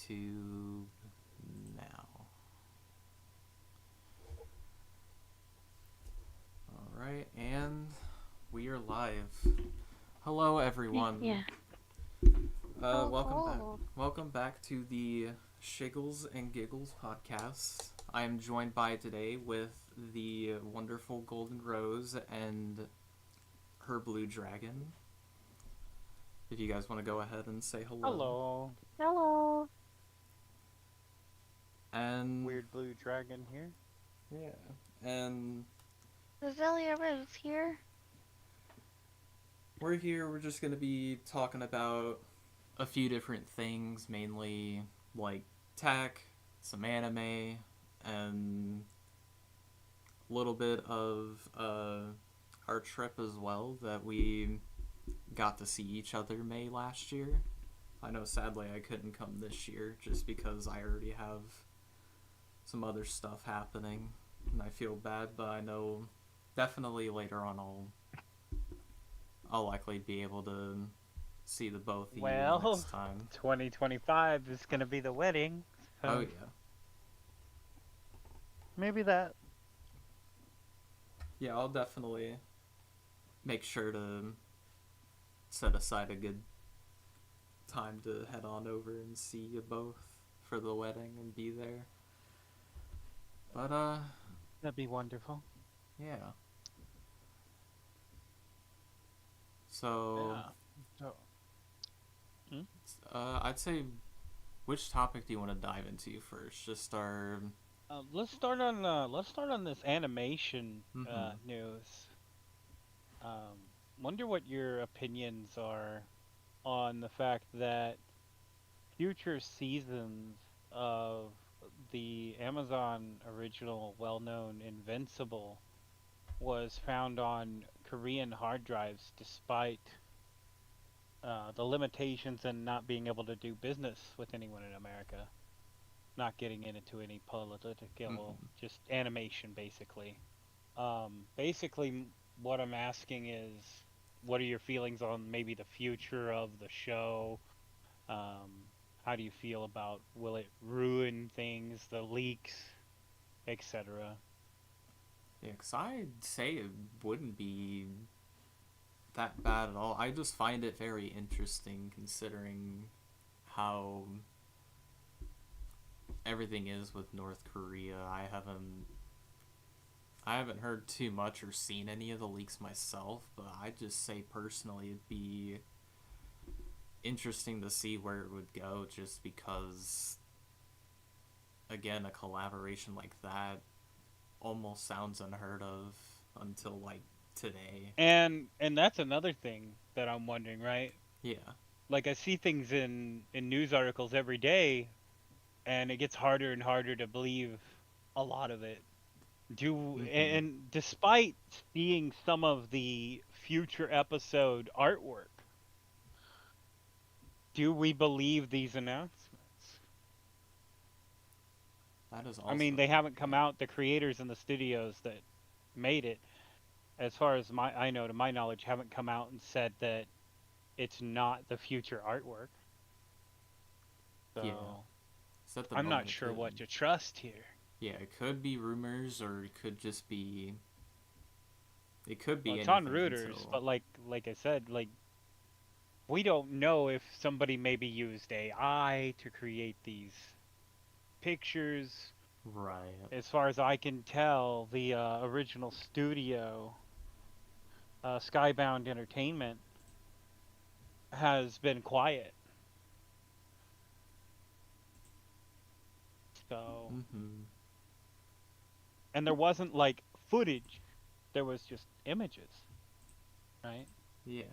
YouTube now. Alright, and we are live. Hello, everyone. Yeah. Welcome back. Oh. Welcome back to the Shiggles and Giggles podcast. I am joined by today with the wonderful Golden Rose and her blue dragon. If you guys want to go ahead and say hello. Hello. Hello. And Weird blue dragon here. yeah, and Azalea Rose here. we're here. We're just gonna be talking about a few different things, mainly like tech, some anime, and a little bit of our trip as well that we got to see each other May last year. I know sadly I couldn't come this year just because I already have some other stuff happening and I feel bad, but I know definitely later on I'll likely be able to see the both of you next time. 2025 is gonna be the wedding. So Oh yeah. maybe that. Yeah, I'll definitely make sure to set aside a good time to head on over and see you both for the wedding and be there. But That'd be wonderful. yeah. So Yeah. So, I'd say, which topic do you want to dive into first? Just our let's start on this animation Mhm. news. Um, Wonder what your opinions are on the fact that future seasons of the Amazon original well-known Invincible was found on Korean hard drives despite the limitations and not being able to do business with anyone in America. Not getting into any political, Mhm. just animation basically. Basically, what I'm asking is, what are your feelings on maybe the future of the show? Um, how do you feel about will it ruin things, the leaks, etc.? Yeah, cause I'd say it wouldn't be that bad at all. I just find it very interesting considering how everything is with North Korea. I haven't heard too much or seen any of the leaks myself, but I'd just say personally it'd be interesting to see where it would go just because again a collaboration like that almost sounds unheard of until like today. And that's another thing that I'm wondering, right? Yeah. Like I see things in news articles every day, and it gets harder and harder to believe a lot of it. Do Mhm. and despite seeing some of the future episode artwork, do we believe these announcements? That is I also mean, a they good haven't come point. out. The creators and the studios that made it, as far as I know, to my knowledge, haven't come out and said that it's not the future artwork. Yeah. So So at the I'm moment not it sure could. what to trust here. Yeah, it could be rumors or it could just be. It could Well, be it's on anything Reuters, until. but like I said, like we don't know if somebody maybe used AI to create these pictures. Right. As far as I can tell, the original studio, Skybound Entertainment, has been quiet. So, Mm-hmm. and there wasn't like footage, there was just images, right? Yeah.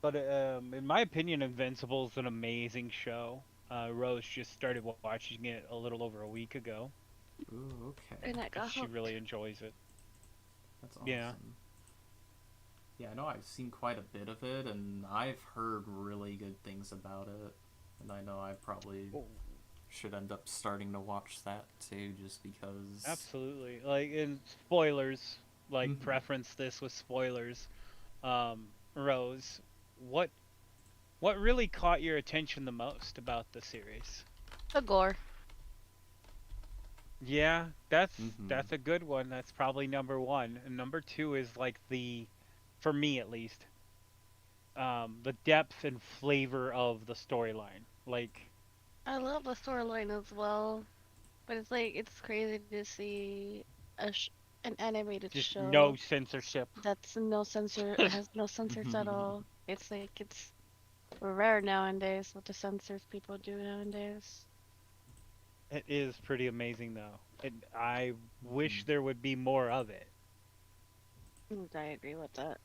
But in my opinion, Invincible is an amazing show. Rose just started watching it a little over a week ago. Ooh, okay. And I got She hooked. really enjoys it. That's Yeah. awesome. Yeah, I know I've seen quite a bit of it, and I've heard really good things about it. And I know I probably Oh, should end up starting to watch that too, just because. absolutely. Like in spoilers, like Mm-hmm. preference this with spoilers. Rose, what What really caught your attention the most about the series? The gore. Yeah, that's Mm-hmm. that's a good one. That's probably number one. And number two is like for me at least, the depth and flavor of the storyline. Like I love the storyline as well, but it's like it's crazy to see an animated just no show censorship. that's no censor has no censors at all. It's like it's rare nowadays what the censors people do nowadays. It is pretty amazing though. And I Mm-hmm. wish there would be more of it. I agree with that.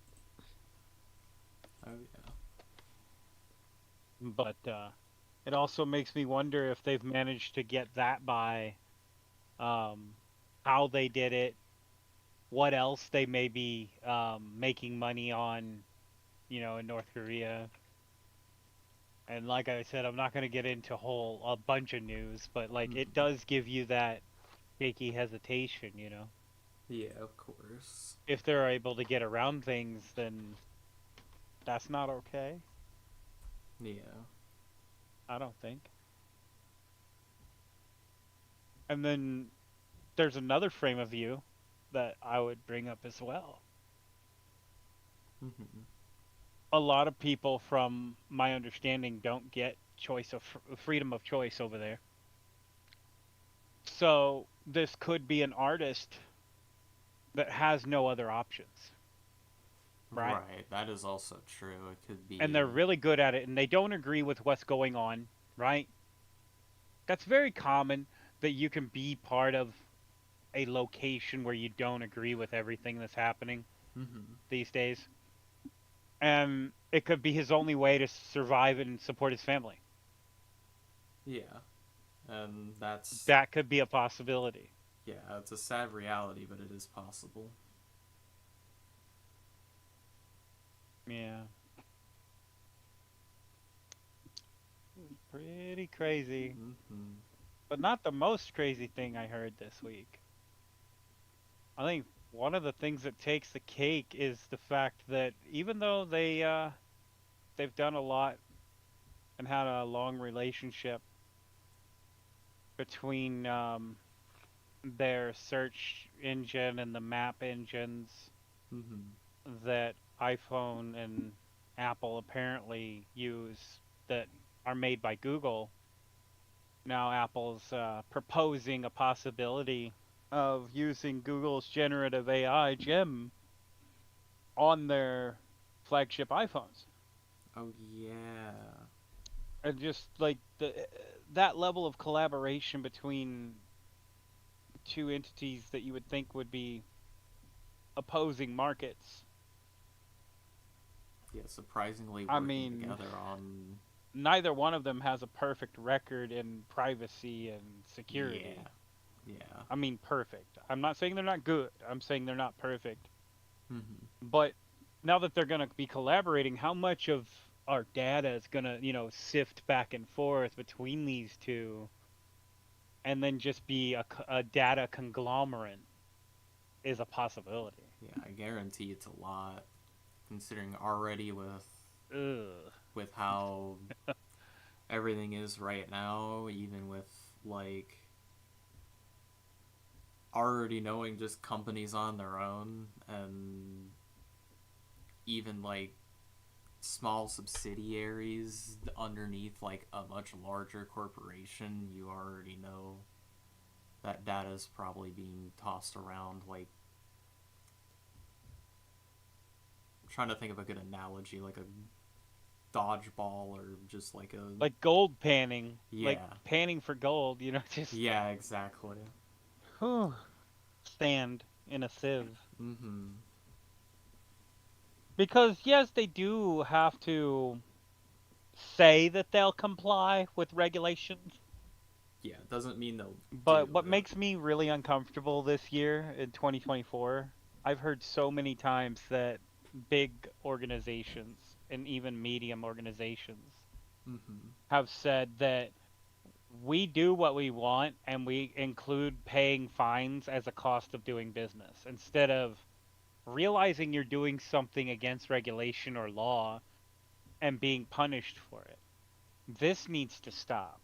Oh yeah. But it also makes me wonder if they've managed to get that by um, how they did it, what else they may be making money on, in North Korea. And like I said, I'm not going to get into a bunch of news, but like it Mm-hmm. does give you that shaky hesitation. Yeah, of course. If they're able to get around things, then that's not okay. Yeah. I don't think. And then there's another frame of view that I would bring up as well. Mm-hmm. A lot of people, from my understanding, don't get freedom of choice over there. So this could be an artist that has no other options, right? Right. That is also true. It could And they're be. really good at it, and they don't agree with what's going on, right? That's very common that you can be part of a location where you don't agree with everything that's happening Mm-hmm. these days. And it could be his only way to survive and support his family. Yeah. And that's. That could be a possibility. Yeah, it's a sad reality, but it is possible. Yeah. Pretty crazy. Mm-hmm. But not the most crazy thing I heard this week. I think one of the things that takes the cake is the fact that even though they've done a lot and had a long relationship between their search engine and the map engines Mm-hmm. that iPhone and Apple apparently use that are made by Google. Now Apple's proposing a possibility of using Google's generative AI Gem on their flagship iPhones. Oh yeah. And just like that level of collaboration between two entities that you would think would be opposing markets. Yeah, surprisingly I working mean, together on. neither one of them has a perfect record in privacy and Yeah. security. Yeah. I mean, perfect. I'm not saying they're not good. I'm saying they're not perfect. Mm-hmm. But now that they're going to be collaborating, how much of our data is going to, sift back and forth between these two and then just be a data conglomerate is a possibility. Yeah, I guarantee it's a lot, considering already Ugh. with how everything is right now, even with like already knowing just companies on their own and even like small subsidiaries underneath like a much larger corporation, you already know that data is probably being tossed around. Like, I'm trying to think of a good analogy, like a dodgeball or just like a. Like gold panning, like Yeah. panning for gold, just Yeah, exactly. whew, stand in a sieve. Mm hmm. Because yes, they do have to say that they'll comply with regulations. Yeah, it doesn't mean they'll But do what it. makes me really uncomfortable this year in 2024, I've heard so many times that big organizations and even medium organizations Mm hmm. have said that we do what we want and we include paying fines as a cost of doing business instead of realizing you're doing something against regulation or law and being punished for it. This needs to stop.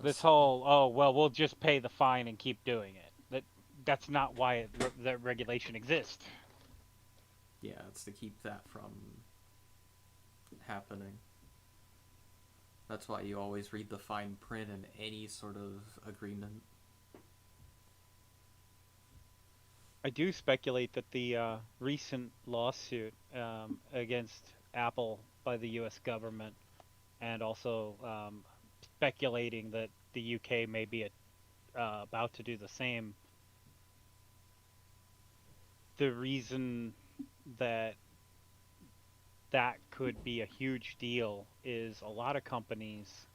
This Honestly. whole, oh well, we'll just pay the fine and keep doing it. That's not why that regulation exists. Yeah, it's to keep that from happening. That's why you always read the fine print in any sort of agreement. I do speculate that the recent lawsuit against Apple by the U.S. government, and also speculating that the UK may be about to do the same. The reason that that could be a huge deal is a lot of companies,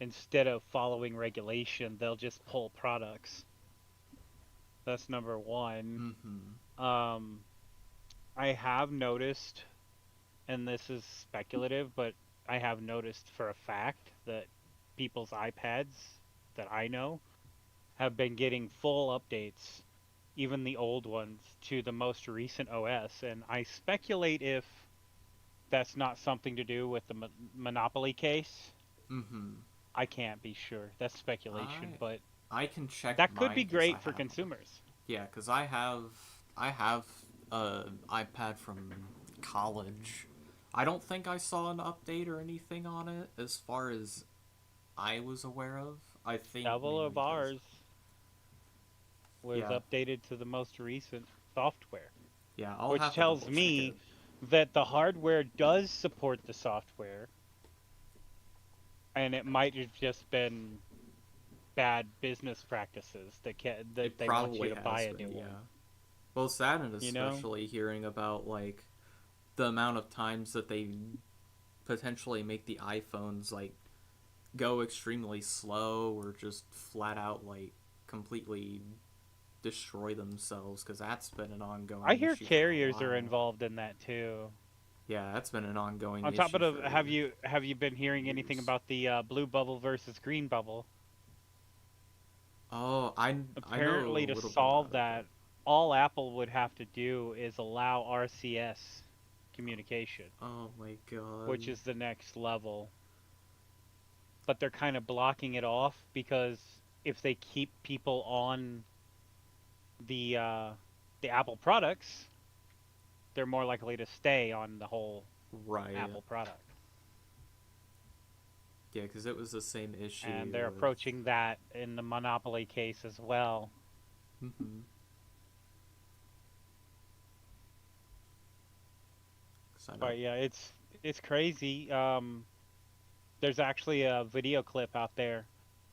instead of following regulation, they'll just pull products. That's number one. Mm-hmm. Um, I have noticed, and this is speculative, but I have noticed for a fact that people's iPads that I know have been getting full updates, even the old ones, to the most recent OS. And I speculate if that's not something to do with the Monopoly case. Mm-hmm. I can't be sure. That's speculation, I but I can check that could be mine because I great for have one. consumers. Yeah, because I have an iPad from college. I don't think I saw an update or anything on it as far as I was aware of. I think Several mainly of because ours was yeah, updated to the most recent software, yeah, I'll which have to tells double check me it. that the hardware does support the software, and it might have just been bad business practices that It they want you probably to buy has a new been, one. yeah. Well, sad and You know? especially hearing about like the amount of times that they potentially make the iPhones like go extremely slow or just flat out like completely destroy themselves because that's been an I ongoing hear issue for a carriers are while. involved in that too. Yeah, that's been an ongoing On top issue of for the, have you been hearing anything years. about the blue bubble versus green bubble? Oh, I know a Apparently, to little bit about solve it, but that, all Apple would have to do is allow RCS communication, oh my god. which is the next level. But they're kind of blocking it off because if they keep people on the uh, the Apple products, they're more likely to stay on the whole Right. Apple product. Yeah, because it was the same And issue they're with. approaching that in the monopoly case as well. Mm-hmm. 'Cause I know. But yeah, it's crazy. There's actually a video clip out there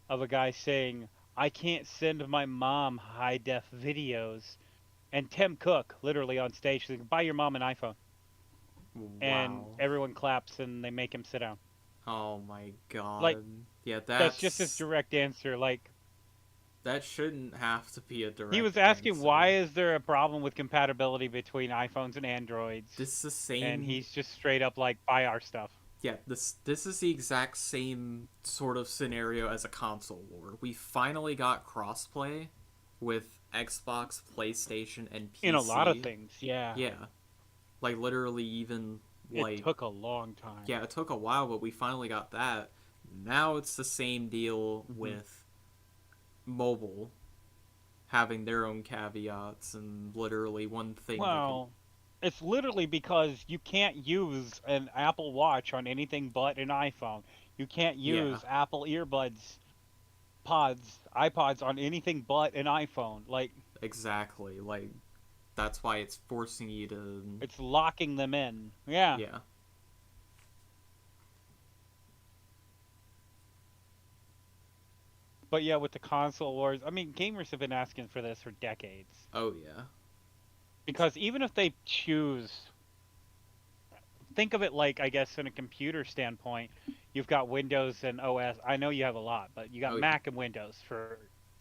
of a guy saying, "I can't send my mom high def videos," and Tim Cook literally on stage saying, "Buy your mom an iPhone," and Wow. everyone claps and they make him sit down. Oh my Like god. Yeah, that's just his direct answer. Like that shouldn't have to be a he was direct asking, "Why answer. is there a problem with compatibility between iPhones and Androids?" This is the And same. he's just straight up like, "Buy our stuff." Yeah, this is the exact same sort of scenario as a console war. We finally got crossplay with Xbox, PlayStation, and In a lot of PC. things, yeah. Yeah, like literally even It like took a long time. yeah, it took a while, but we finally got that. Now it's the same deal Hmm. with mobile having their own caveats and literally one thing that could. Well, it's literally because you can't use an Apple Watch on anything but an iPhone. You can't Yeah, use Apple earbuds, iPods on anything but an iPhone. Like, exactly. Like that's why it's forcing you to. it's locking them in. Yeah. Yeah. But yeah, with the console wars, I mean, gamers have been asking for this for decades. Oh yeah. Because even if they choose, think of it like, I guess, in a computer standpoint, you've got Windows and OS. I know you have a lot, but you got Oh yeah. Mac and Windows,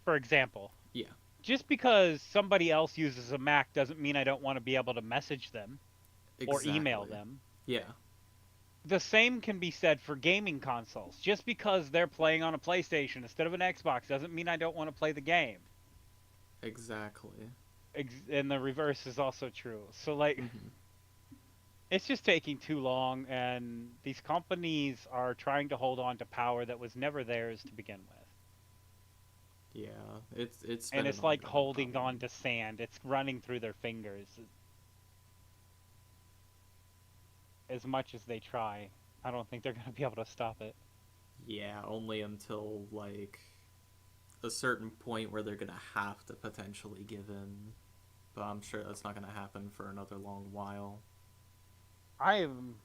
for example. Yeah. Just because somebody else uses a Mac doesn't mean I don't want to be able to message them or email Exactly. them. Yeah. The same can be said for gaming consoles. Just because they're playing on a PlayStation instead of an Xbox doesn't mean I don't want to play the game. Exactly. And the reverse is also true. So, like, Hmm. it's just taking too long, and these companies are trying to hold on to power that was never theirs to begin with. Yeah, it's And been an it's like ongoing holding on problem. to sand. It's running through their fingers as much as they try. I don't think they're going to be able to stop it. Yeah, only until like a certain point where they're gonna have to potentially give in. But I'm sure that's not gonna happen for another long while. I am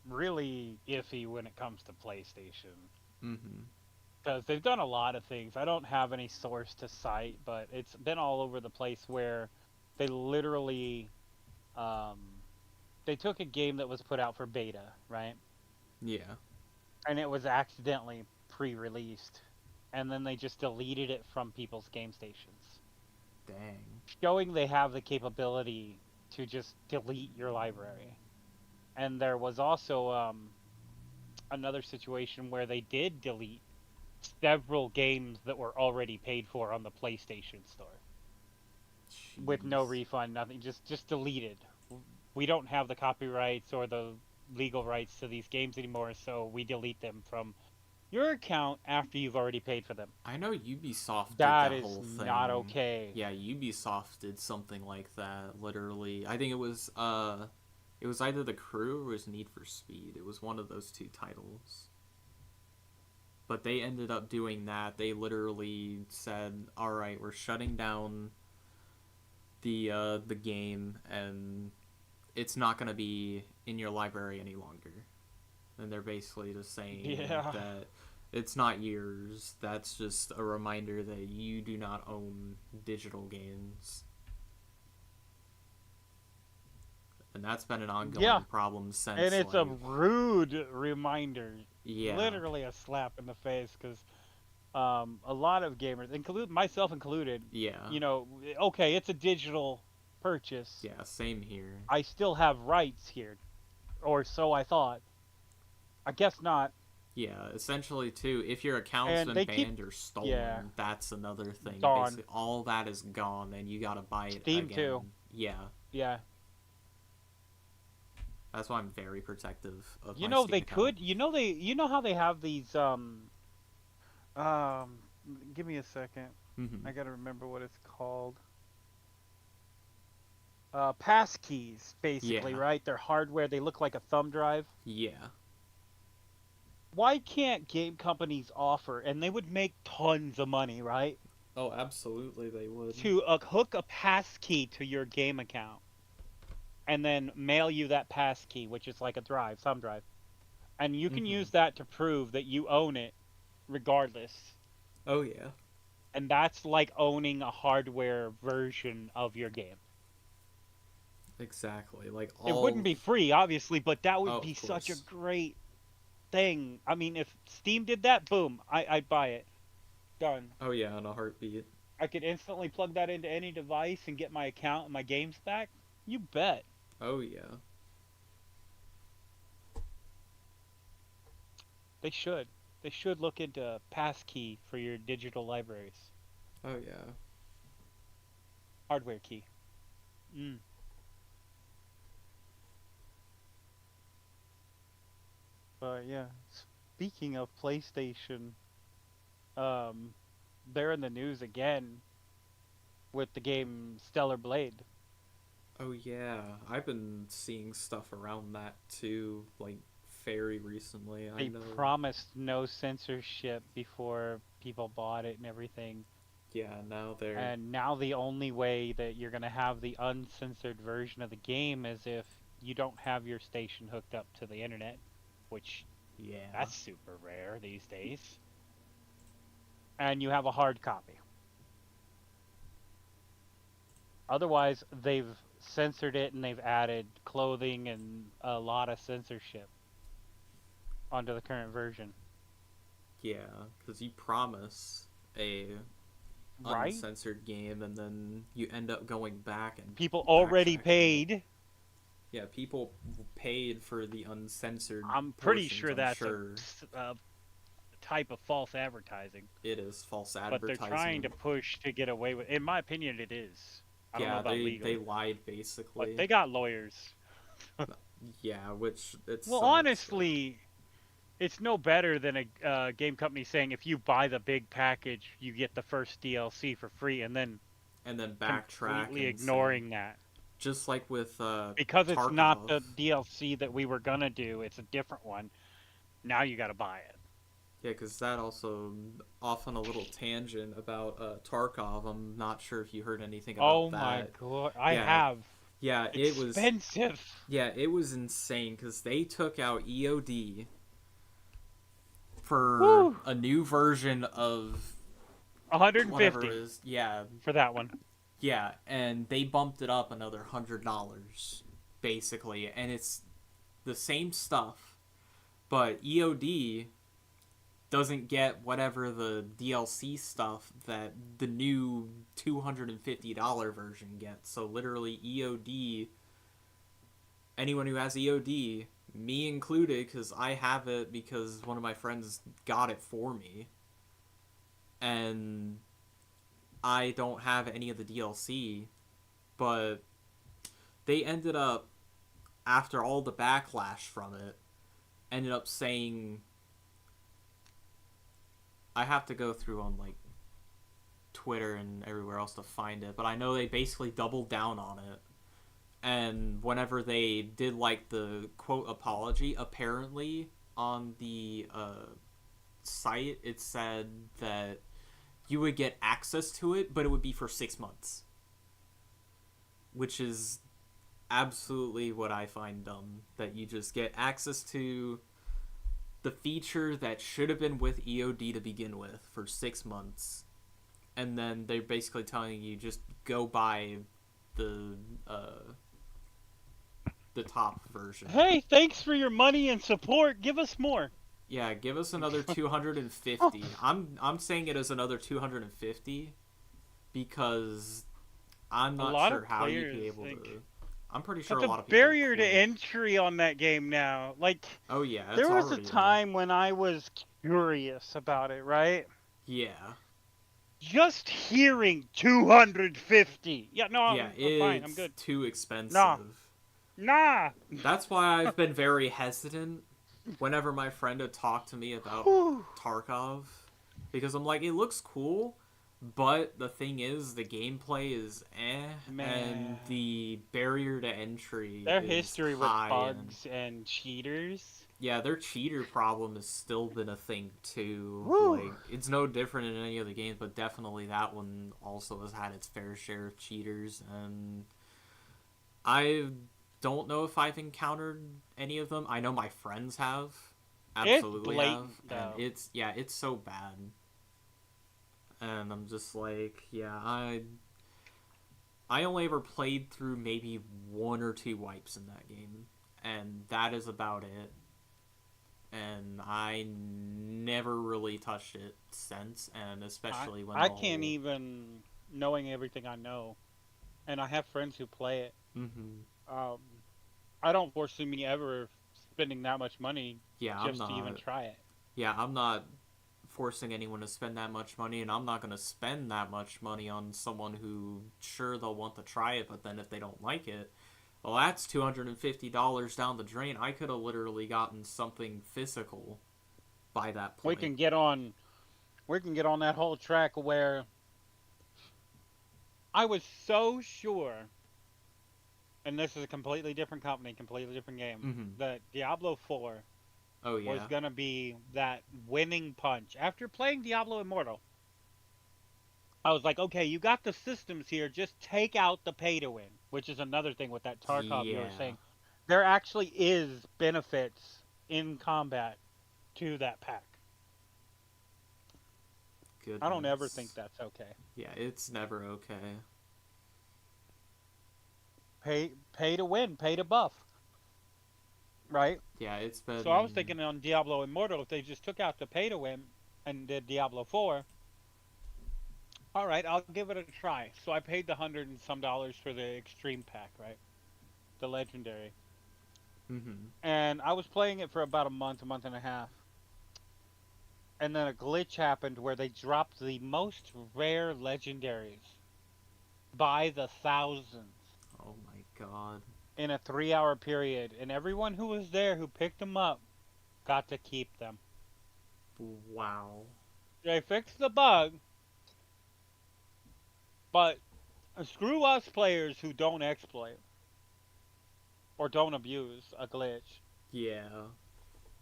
really iffy when it comes to PlayStation Mm-hmm. because they've done a lot of things. I don't have any source to cite, but it's been all over the place where they literally um, they took a game that was put out for beta, right? Yeah. And it was accidentally pre-released, and then they just deleted it from people's game stations, Dang. showing they have the capability to just delete your library. And there was also another situation where they did delete several games that were already paid for on the PlayStation Store with no Jeez. refund, nothing, just deleted. We don't have the copyrights or the legal rights to these games anymore, so we delete them from your account after you've already paid for them. I know Ubisoft did That that is whole not thing. okay. Yeah, Ubisoft did something like that. Literally, I think it was either The Crew or it was Need for Speed. It was one of those two titles. But they ended up doing that. They literally said, "All right, we're shutting down the game, and it's not gonna be in your library any longer." And they're basically just saying Yeah. that it's not yours. That's just a reminder that you do not own digital games. And that's been an Yeah. ongoing problem And since, it's a like, rude reminder, yeah, literally a slap in the face, because a lot of gamers, include myself included, yeah, okay, it's a digital purchase. yeah, same here. I still have rights here, or so I thought. I guess not. Yeah, essentially, too, if your account's And been they keep, banned or yeah, stolen, that's another thing. gone. Basically, all that is gone, and you gotta buy it Steam too. again. Yeah, Yeah. that's why I'm very protective of You my know Steam they account. could. You know how they have these um. Give me a second. Hmm. I gotta remember what it's called. Pass keys, basically, Yeah, right? They're hardware. They look like a thumb drive. yeah. Why can't game companies offer, and they would make tons of money, right? Oh, absolutely, they would. To hook a pass key to your game account and then mail you that pass key, which is like a drive, thumb drive, and you can Hmm. use that to prove that you own it, regardless. Oh, yeah. And that's like owning a hardware version of your game. Exactly. Like, It wouldn't all. be free, obviously, but that Oh, would be of such a course. great thing. I mean, if Steam did that, boom, I'd buy it. Done. Oh, yeah, in a heartbeat. I could instantly plug that into any device and get my account and my games back. You bet. Oh, yeah. They should. They should look into passkey for your digital libraries. Oh, yeah. Hardware key. Mm. But yeah, speaking of PlayStation, um, they're in the news again with the game Stellar Blade. Oh, yeah. I've been seeing stuff around that, too, like, very recently. I They know. promised no censorship before people bought it and everything. Yeah, now they're. And now the only way that you're going to have the uncensored version of the game is if you don't have your station hooked up to the internet, which Yeah. that's super rare these days. And you have a hard copy. Otherwise, they've censored it and they've added clothing and a lot of censorship onto the current version. Yeah, because you promise a Right? uncensored game and then you end up going back and People already backtracking it. paid. Yeah, people paid for the uncensored I'm pretty portions, sure I'm that's sure. a type of false advertising. It is false But they're trying to advertisement. push to get away with. In my opinion, it is. I don't know Yeah, about they legal, lied but basically. they got lawyers. Yeah, which it Well, sucks. But, honestly, it's no better than a game company saying if you buy the big package, you get the first DLC for free, and then and then backtrack completely and say, ignoring that. just like with Because it's not Tarkov. the DLC that we were gonna do, it's a different one. Now you gotta buy it. Yeah, because that also off on a little tangent about Tarkov. I'm not sure if you heard anything about Oh my that. god, I Yeah, have. yeah, it was. Expensive. Yeah, it was insane because they took out EOD for Whew. a new version of whatever it 150 is. Yeah, for that one. yeah, and they bumped it up another $100 basically, and it's the same stuff, but EOD doesn't get whatever the DLC stuff that the new $250 version gets. So literally EOD, anyone who has EOD, me included, because I have it because one of my friends got it for me, and I don't have any of the DLC, but they ended up, after all the backlash from it, ended up saying, I have to go through on like Twitter and everywhere else to find it, but I know they basically doubled down on it. And whenever they did like the quote apology, apparently on the site it said that you would get access to it, but it would be for 6 months, which is absolutely what I find dumb. That you just get access to the feature that should have been with EOD to begin with for 6 months, and then they're basically telling you just go buy the the top version. Hey, thanks for your money and support. Give us more. Yeah, give us another 250. I'm saying it as another 250 because I'm A not lot sure of how you'd players be able think to. I'm pretty sure that's a a lot of people barrier to quit. entry on that game now. Like, Oh yeah, it's there was a already time when I was curious about it, right? yeah. Just hearing 250. Yeah, no, Yeah, I'm fine. I'm it's good. too Nah. expensive. Nah. That's why I've been very hesitant whenever my friend would talk to me about Whew. Tarkov, because I'm like, it looks cool, but the thing is, the gameplay is and Man. the barrier to entry Their is history with high, and bugs and cheaters. yeah, their cheater problem has still been a thing too. Whew. Like, it's no different in any other games, but definitely that one also has had its fair share of cheaters, and I don't know if I've encountered any of them. I know my friends have, It's absolutely have, blatant, and though. it's so bad. And I'm just like, yeah, I only ever played through maybe one or two wipes in that game, and that is about it. And I never really touched it since, and I, especially when I the can't whole even, knowing everything I know, and I have friends who play it. hmm Um, I don't foresee me ever spending that much money yeah, just to even try it. I'm not forcing anyone to spend that much money, and I'm not going to spend that much money on someone who, sure, they'll want to try it, but then if they don't like it, well, that's $250 down the drain. I could have literally gotten something physical by that We point. can get on, we can get on that whole track where I was so sure, and this is a completely different company, completely different game, Mm-hmm. that Diablo 4 Oh, was yeah. gonna be that winning punch. After playing Diablo Immortal, I was like, okay, you got the systems here, just take out the pay to win, which is another thing with that Tarkov you were Yeah. saying. There actually is benefits in combat to that pack. I don't ever think Goodness. that's okay. Yeah, it's never okay. Pay to win, pay to buff, right? Yeah, it's So I was been. thinking on Diablo Immortal, if they just took out the pay to win and did Diablo 4, all right, I'll give it a try. So I paid the hundred and some dollars for the extreme pack, right? The legendary. Mm-hmm. And I was playing it for about a month and a half. And then a glitch happened where they dropped the most rare legendaries by the thousands. Oh my god. in a 3-hour period, and everyone who was there who picked them up got to keep them. Wow. They fixed the bug, but screw us players who don't exploit or don't abuse a glitch. Yeah.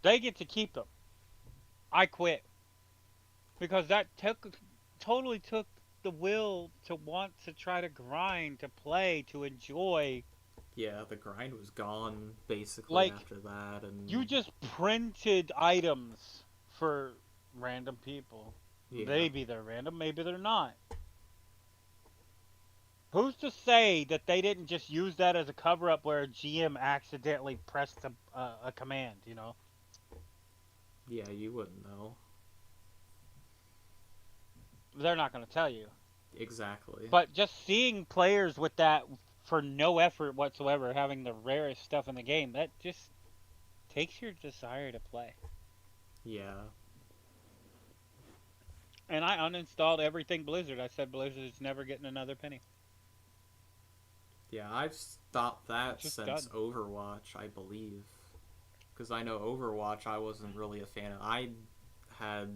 They get to keep them. I quit because that totally took the will to want to try to grind, to play, to enjoy. Yeah, the grind was gone basically Like, after that, you and just printed items for random people. yeah. Maybe they're random, maybe they're not. Who's to say that they didn't just use that as a cover up where a GM accidentally pressed a command, you know? Yeah, you wouldn't know. They're not going to tell you. Exactly. But just seeing players with that for no effort whatsoever, having the rarest stuff in the game, that just takes your desire to play. Yeah. And I uninstalled everything Blizzard. I said Blizzard is never getting another penny. Yeah, I've stopped that Just since done. Overwatch, I believe. Because I know Overwatch I wasn't really a fan of. I had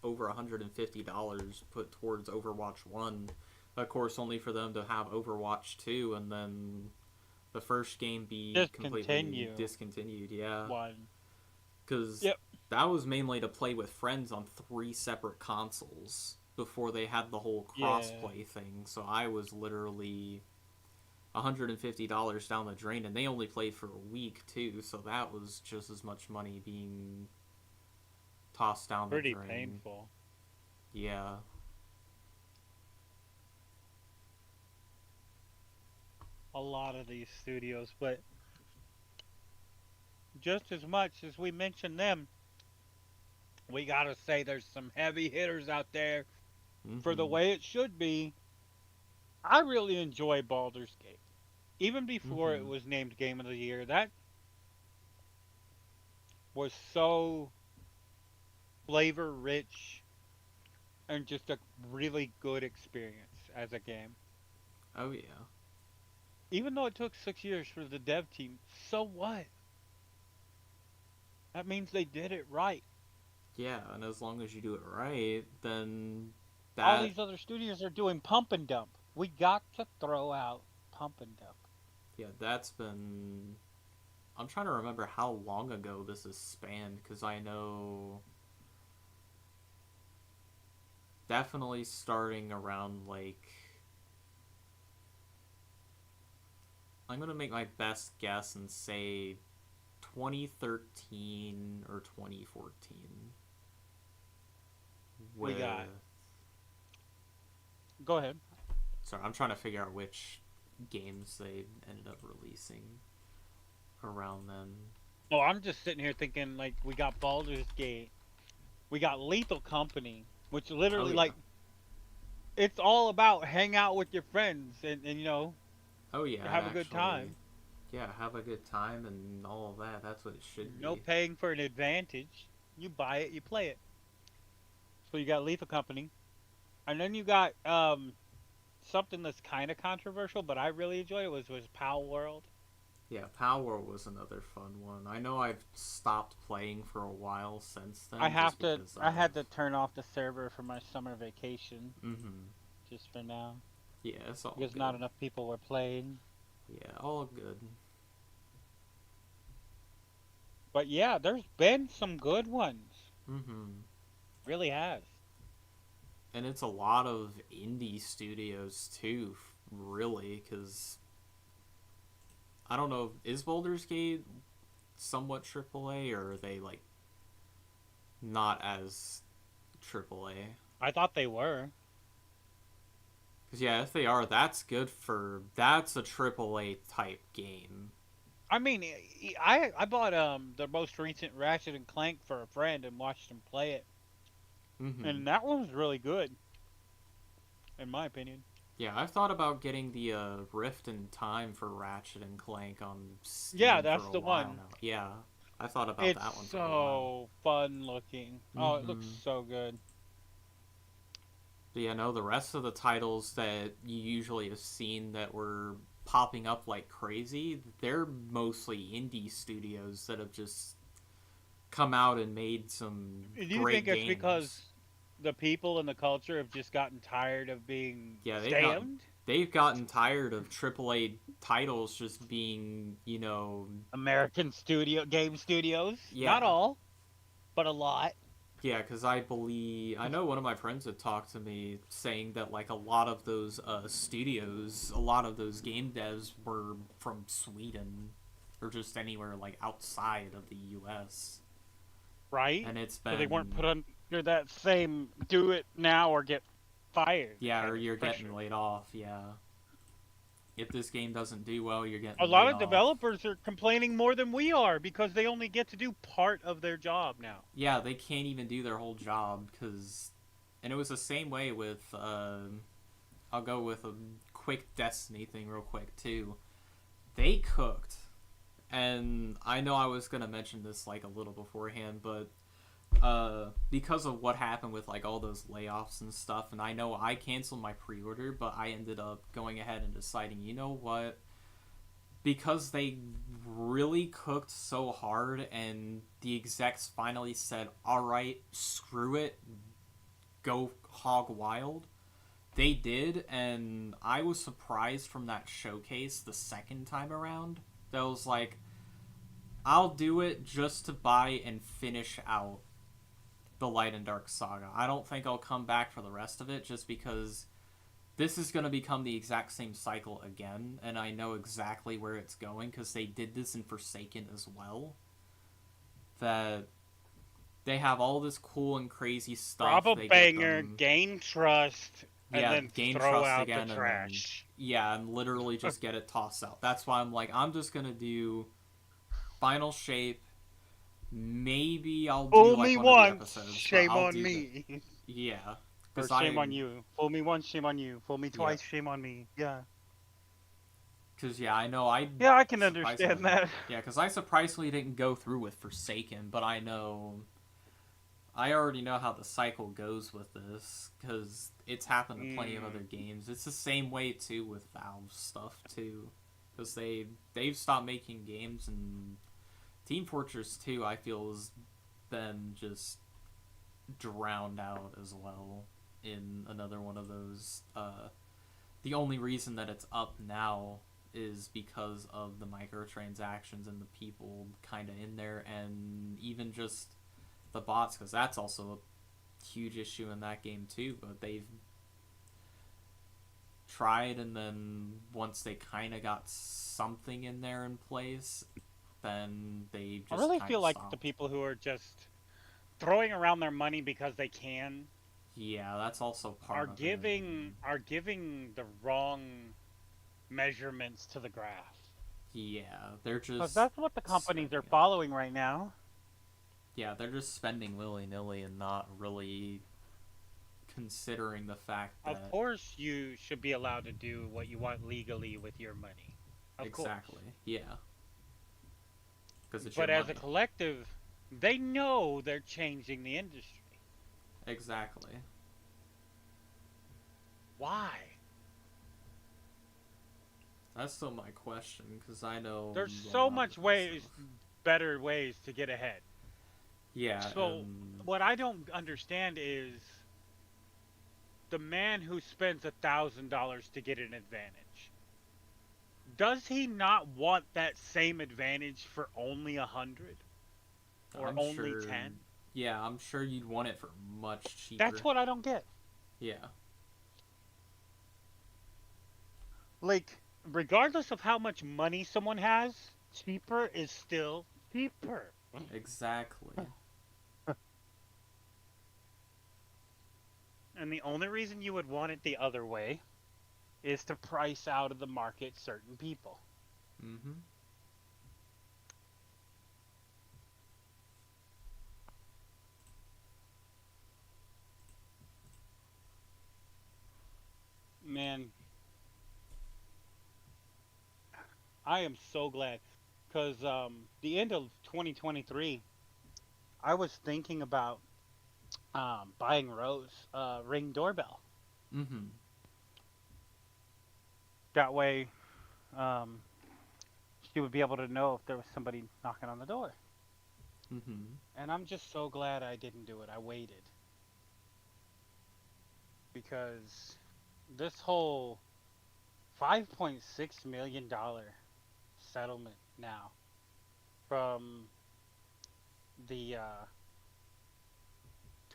over $150 put towards Overwatch 1. Of course, only for them to have Overwatch 2 and then the first game be Just completely continue discontinued. Yeah. one. Because Yep. that was mainly to play with friends on 3 separate consoles before they had the whole Yeah. crossplay thing. So I was literally $150 down the drain, and they only played for a week too, so that was just as much money being tossed down the Pretty drain. painful. Yeah. A lot of these studios, but just as much as we mention them, we gotta say there's some heavy hitters out there for the Mhm. way it should be. I really enjoy Baldur's Gate. Even before it Mhm. was named Game of the Year, that was so flavor rich and just a really good experience as a game. Oh yeah. Even though it took 6 years for the dev team, so what? That means they did it right. Yeah, and as long as you do it right, then All that these other studios are doing pump and dump. We got to throw out pump and dump. yeah, that's been I'm trying to remember how long ago this is spanned cuz I know definitely starting around like I'm going to make my best guess and say 2013 or 2014 We with got. Go ahead. sorry, I'm trying to figure out which games they ended up releasing around then. Oh, I'm just sitting here thinking like we got Baldur's Gate, we got Lethal Company, which Oh literally yeah. like it's all about hang out with your friends and Oh yeah, have a good actually. time. Yeah, have a good time and all of that. That's what it should No be. paying for an advantage. You buy it, you play it. So you got Lethal Company, and then you got something that's kind of controversial, but I really enjoyed it was Pal World. Yeah, Power was another fun one. I know I've stopped playing for a while since I then have just to. because I of had to turn off the server for my summer vacation mhm. just for now Yeah, it's all because not good. enough people were playing. Yeah, all good. But yeah, there's been some good ones. Mhm. Really has. And it's a lot of indie studios too, really, because I don't know, is Baldur's Gate somewhat AAA or are they like not as AAA? I thought they were. Because yeah, if they are, that's a AAA type game. I mean, I bought the most recent Ratchet and Clank for a friend and watched him play it, Mm-hmm. and that one was really good, in my opinion. Yeah, I've thought about getting the Rift in Time for Ratchet and Clank on Yeah, Steam for that's a the while one. now. Yeah, I thought about It's that one for a while. so fun looking. Oh, it looks Mm-hmm. so good. But yeah, no, the rest of the titles that you usually have seen that were popping up like crazy, they're mostly indie studios that have just come out and made some Do you think great it's because games. the people and the culture have just gotten tired of being Yeah, scammed? they've gotten tired of AAA titles just being, American game studios, not yeah, all, but a lot. yeah, because I know one of my friends had talked to me saying that like a lot of those studios, a lot of those game devs were from Sweden or just anywhere like outside of the U.S. Right? And it's So they weren't been put under that same do it now or get fired yeah, or kind of you're getting pressure. laid off. Yeah, if this game doesn't do well, you're A getting lot laid of off. developers are complaining more than we are because they only get to do part of their job now. Yeah, they can't even do their whole job because, and it was the same way with. I'll go with a quick Destiny thing real quick too. They cooked, and I know I was gonna mention this like a little beforehand, but because of what happened with like all those layoffs and stuff, and I know I canceled my pre-order, but I ended up going ahead and deciding, you know what? Because they really cooked so hard, and the execs finally said, "All right, screw it, go hog wild." They did, and I was surprised from that showcase the second time around. That was like, I'll do it just to buy and finish out the Light and Dark saga. I don't think I'll come back for the rest of it just because this is going to become the exact same cycle again, and I know exactly where it's going because they did this in Forsaken as well. That they have all this cool and crazy Rob stuff. a They get banger, them, gain trust, and yeah, then gain throw trust out the again, and then trash. yeah, and literally just get it tossed out. That's why I'm like, I'm just gonna do final shape. Maybe I'll do Fool like me one of the once, episodes, but shame I'll on do the me. yeah, Or because shame I on you. Fool me once, shame on you. Fool me yeah, twice, shame on me. Yeah. because yeah, I know I Yeah, I can understand surprisingly that. yeah, because I surprisingly didn't go through with Forsaken, but I already know how the cycle goes with this because it's happened to plenty of other Mm. games. It's the same way too with Valve stuff too, because they've stopped making games, and Team Fortress 2 I feel has been just drowned out as well in another one of those. The only reason that it's up now is because of the microtransactions and the people kind of in there, and even just the bots, because that's also a huge issue in that game too. But they've tried, and then once they kind of got something in there in place, then they I just really kind feel of like the stopped. people who are just throwing around their money because they can Yeah, that's also are part of it. giving the wrong measurements to the graph. Yeah, they're Because just that's what the companies spending are it. following right now. Yeah, they're just spending willy nilly and not really considering the fact Of that course, you should be allowed to do what you want legally with your money. Of course. exactly. Yeah, because it's your But as a money. collective, they know they're changing the industry. Exactly. Why? That's still my question because I know There's a so lot of much different ways, stuff. better ways to get ahead. Yeah, So, what I don't understand is the man who spends $1,000 to get an advantage. Does he not want that same advantage for only 100 or I'm only sure. 10? Yeah, I'm sure you'd want it for much That's cheaper. what I don't get. Yeah, Like, regardless of how much money someone has, cheaper is still cheaper. exactly. And the only reason you would want it the other way is to price out of the market certain people. Mm-hmm. Man, I am so glad because the end of 2023, I was thinking about buying Rose Ring doorbell. Mm-hmm. That way, she would be able to know if there was somebody knocking on the door. Mm-hmm. And I'm just so glad I didn't do it. I waited. Because this whole $5.6 million settlement now from the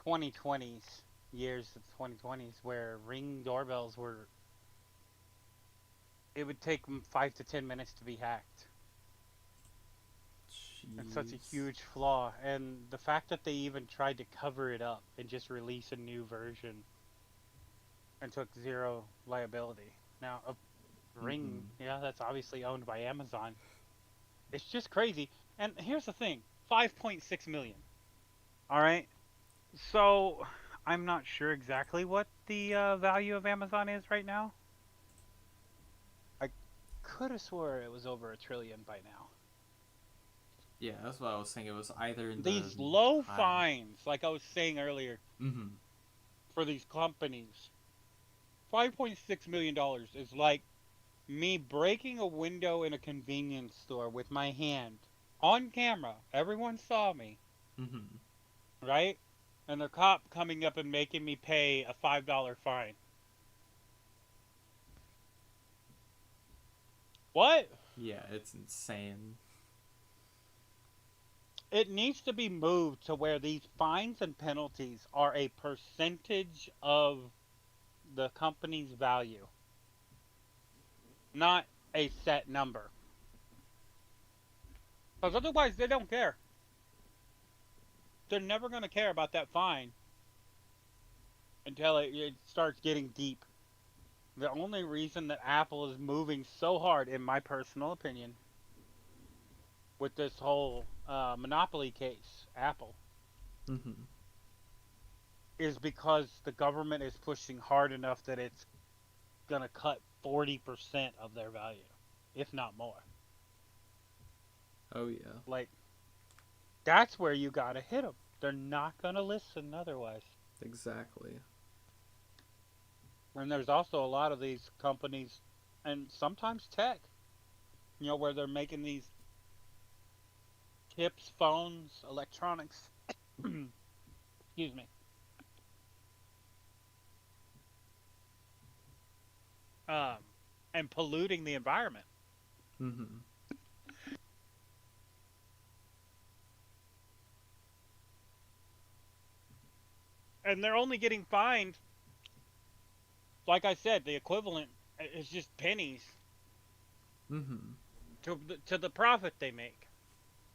2020s, years of 2020s, where Ring doorbells were, it would take 5 to 10 minutes to be hacked. It's such a Jeez. huge flaw. And the fact that they even tried to cover it up and just release a new version and took zero liability. Now, a Ring, Mm-hmm. yeah, that's obviously owned by Amazon. It's just crazy. And here's the thing, 5.6 million. All right. So, I'm not sure exactly what the value of Amazon is right now. I could have swore it was over $1 trillion by now. Yeah, that's what I was thinking. It was either in the These low high. fines, like I was saying earlier, Mm-hmm. for these companies, $5.6 million is like me breaking a window in a convenience store with my hand on camera. Everyone saw me, Mm-hmm. right? And the cop coming up and making me pay a $5 fine. What? Yeah, it's insane. It needs to be moved to where these fines and penalties are a percentage of the company's value, not a set number. Because otherwise, they don't care. They're never going to care about that fine until it starts getting deep. The only reason that Apple is moving so hard, in my personal opinion, with this whole monopoly case, Apple, Mm-hmm. is because the government is pushing hard enough that it's going to cut 40% of their value, if not more. Oh yeah. Like, that's where you got to hit them. They're not going to listen otherwise. Exactly. And there's also a lot of these companies, and sometimes tech, where they're making these chips, phones, electronics, excuse me, um, and polluting the environment. Mm-hmm. And they're only getting fined, like I said, the equivalent is just pennies Mm-hmm. to the profit they make.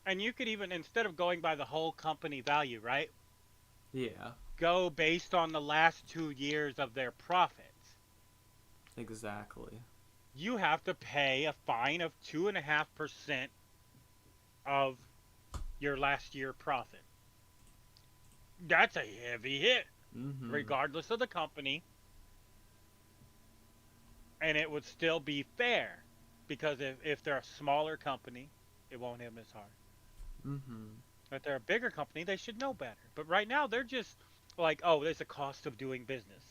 And you could even, instead of going by the whole company value, right, Yeah. go based on the last 2 years of their profits. Exactly. You have to pay a fine of 2.5% of your last year profit. That's a heavy hit, Mm-hmm. regardless of the company, and it would still be fair because if they're a smaller company, it won't hit them as hard. Mm-hmm. If they're a bigger company, they should know better. But right now, they're just like, oh, there's a cost of doing business.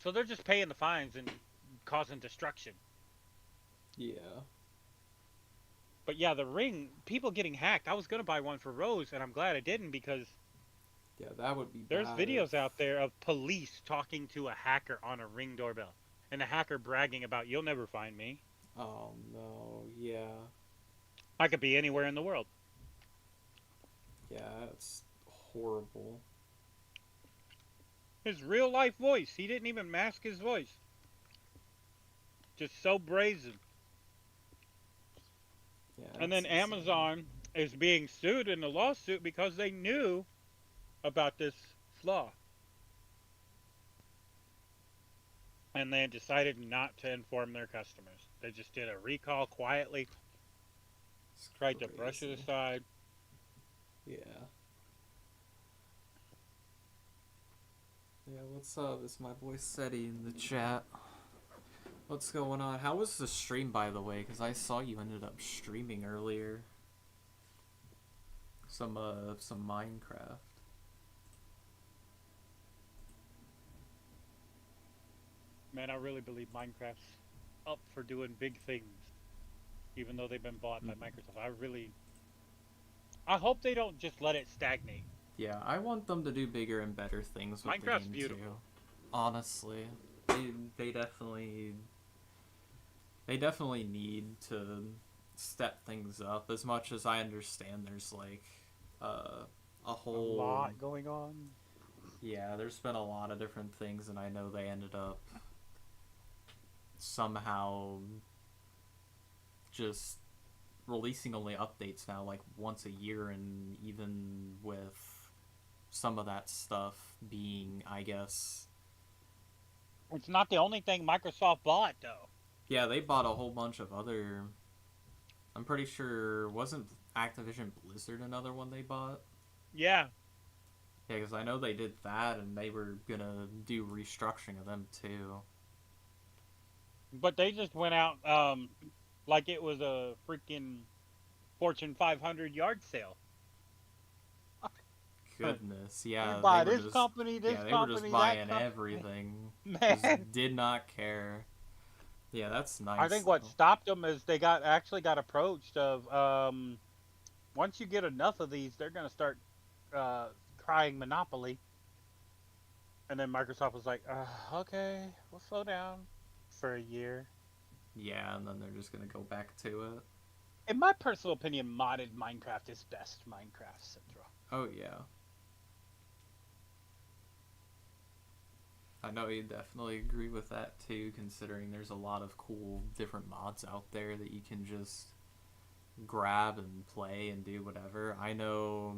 So they're just paying the fines and causing destruction. Yeah. But yeah, the Ring, people getting hacked. I was going to buy one for Rose, and I'm glad I didn't because Yeah, that would be there's bad if. videos out there of police talking to a hacker on a Ring doorbell. And the hacker bragging about, you'll never find me. Oh no. Yeah. I could be anywhere in the world. Yeah, it's horrible. His real life voice. He didn't even mask his voice. Just so brazen. Yeah, And it's then insane. Amazon is being sued in a lawsuit because they knew about this flaw. And they decided not to inform their customers. They just did a recall quietly, It's tried to brush it crazy. aside. Yeah. Yeah, what's up? It's my boy Seti in the chat. What's going on? How was the stream, by the way? Because I saw you ended up streaming earlier. Some Minecraft. Man, I really believe Minecraft's up for doing big things, even though they've been bought by Mhm. Microsoft. I hope they don't just let it stagnate. Yeah, I want them to do bigger and better things with the Minecraft's game too. beautiful. Honestly, they definitely need to step things up. As much as I understand, there's like a A whole lot going on. yeah. There's been a lot of different things, and I know they ended up somehow just releasing only updates now, like once a year, and even with some of that stuff being, I guess, It's not the only thing Microsoft bought, though. yeah, they bought a whole bunch of other. I'm pretty sure wasn't Activision Blizzard another one they bought? Yeah, Yeah, because I know they did that, and they were gonna do restructuring of them too. but they just went out like it was a freaking Fortune 500 yard sale. Goodness, We yeah, buy this they were just company, that buying company. everything. Man, Just did not care. Yeah, that's I nice think what though. stopped them is they got approached of once you get enough of these, they're gonna start uh, crying monopoly. And then Microsoft was like, okay, we'll slow down for a year. Yeah, and then they're just gonna go back to it. In my personal opinion, modded Minecraft is best Minecraft Central. Oh yeah, I know you definitely agree with that too. Considering there's a lot of cool different mods out there that you can just grab and play and do whatever. I know.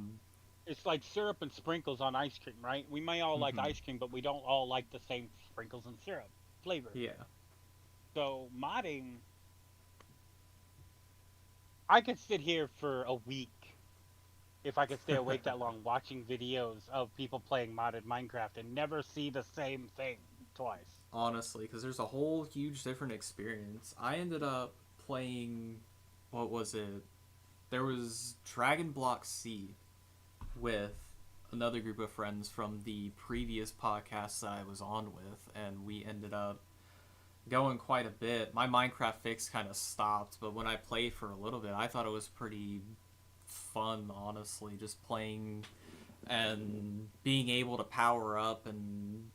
It's like syrup and sprinkles on ice cream, right? We may all like Hmm. ice cream, but we don't all like the same sprinkles and syrup flavor. Yeah. So modding, I could sit here for a week if I could stay awake that long watching videos of people playing modded Minecraft and never see the same thing twice. Honestly, because there's a whole huge different experience. I ended up playing. What was it? There was Dragon Block C with another group of friends from the previous podcast that I was on with, and we ended up going quite a bit. My Minecraft fix kind of stopped, but when I played for a little bit, I thought it was pretty fun, honestly, just playing and being able to power up and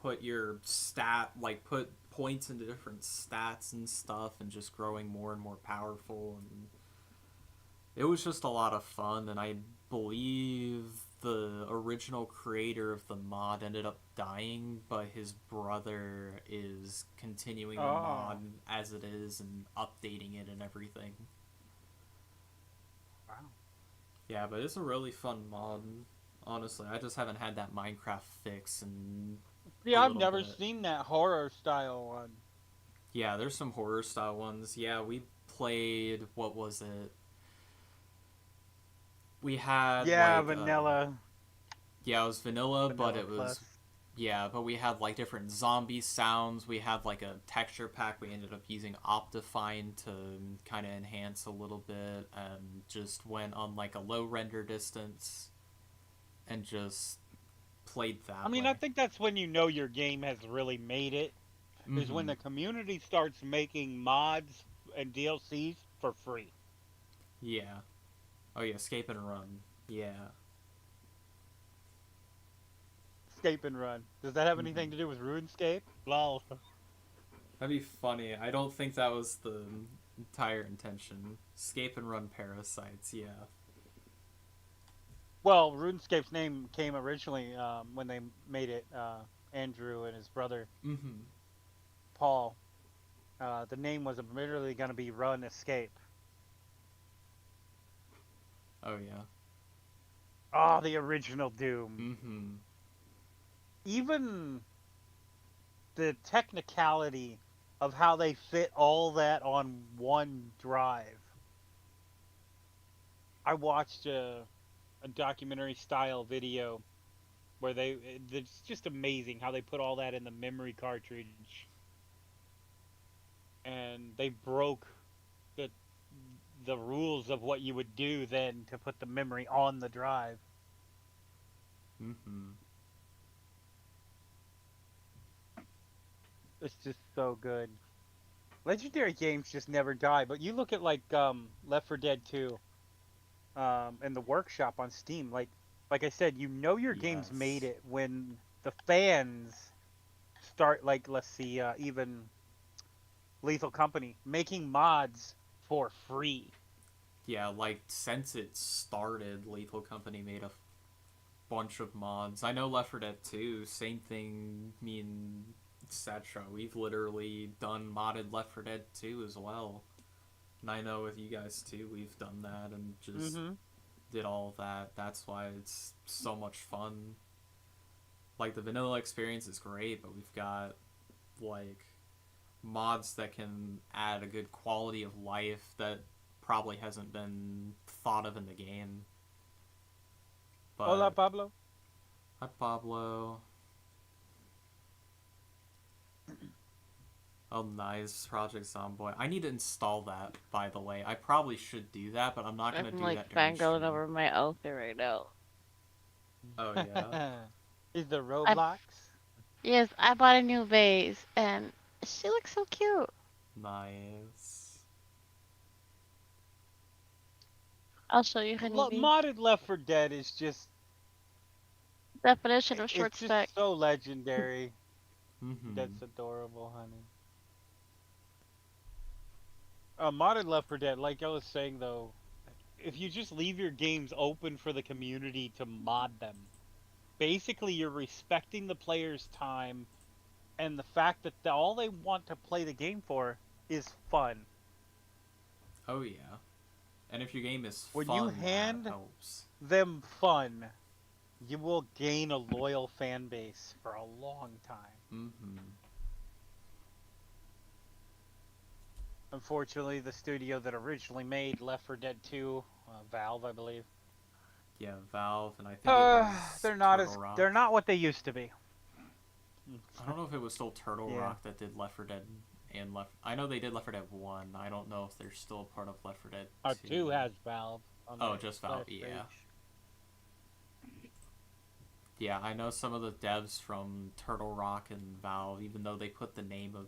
put your put points into different stats and stuff, and just growing more and more powerful. And it was just a lot of fun, and I believe the original creator of the mod ended up dying, but his brother is continuing the mod Oh, as it is and updating it and everything. wow. Yeah, but it's a really fun mod. Honestly, I just haven't had that Minecraft fix in a Yeah, I've little never bit. seen that horror style one. Yeah, there's some horror style ones. Yeah, we played, what was it? We had Yeah, like vanilla, yeah, it was vanilla, but vanilla it was plus. yeah, but we had like different zombie sounds. We had like a texture pack. We ended up using Optifine to kind of enhance a little bit, and just went on like a low render distance and just played I that mean, I way. think that's when you know your game has really made it. Is when Mm-hmm. the community starts making mods and DLCs for free. Yeah. Oh yeah, escape and run. Yeah. Escape and run. Does that have Mm-hmm. anything to do with RuneScape? Lol. That'd be funny. I don't think that was the entire intention. Escape and run parasites. Yeah. Well, RuneScape's name came originally when they made it. Andrew and his brother Mm-hmm. Paul. The name was originally going to be Run Escape. Oh yeah. Oh, the original Doom. Mm-hmm. Even the technicality of how they fit all that on one drive. I watched a documentary style video where it's just amazing how they put all that in the memory cartridge and they broke the the rules of what you would do then to put the memory on the drive. Mm-hmm. It's just so good. Legendary games just never die. But you look at like Left 4 Dead 2, and the workshop on Steam. Like I said, you know your game's made Yes. it when the fans start, like, let's see, even Lethal Company making mods for free. Yeah, like since it started, Lethal Company made a bunch of mods. I know Left 4 Dead 2, same thing. Me and Satra, we've literally done modded Left 4 Dead 2 as well. And I know with you guys too, we've done that and just Mm-hmm. did all of that. That's why it's so much fun. Like the vanilla experience is great, but we've got like mods that can add a good quality of life that probably hasn't been thought of in the game. Hola, But Pablo. hi Pablo. Oh, nice. Project Zomboy. I need to install that, by the way. I probably should do that, but I'm not I'm going to do like that during fangirling stream. over my outfit right now. Oh, yeah? Is the I Roblox? Yes, I bought a new vase and she looks so cute. Nice. I'll show you, honeybee. Modded Left 4 Dead is just, Definition of short it's just stack. so legendary. Mm-hmm. That's adorable, honey. Modded Left 4 Dead, like I was saying though, if you just leave your games open for the community to mod them, basically you're respecting the player's time and the fact that all they want to play the game for is fun. Oh, yeah. And if your game is When you fun, that hand helps. them fun, you will gain a loyal fan base for a long time. Mm-hmm. Unfortunately, the studio that originally made Left 4 Dead 2, Valve, I believe, Yeah, Valve, and I think it was Turtle they're Rock. not what they used to be. I don't know if it was still Turtle Yeah. Rock that did Left 4 Dead and Left. I know they did Left 4 Dead 1. I don't know if they're still a part of Left 4 Dead 2. 2 has Valve on Oh, their just Valve, splash yeah. page. Yeah, I know some of the devs from Turtle Rock and Valve, even though they put the name of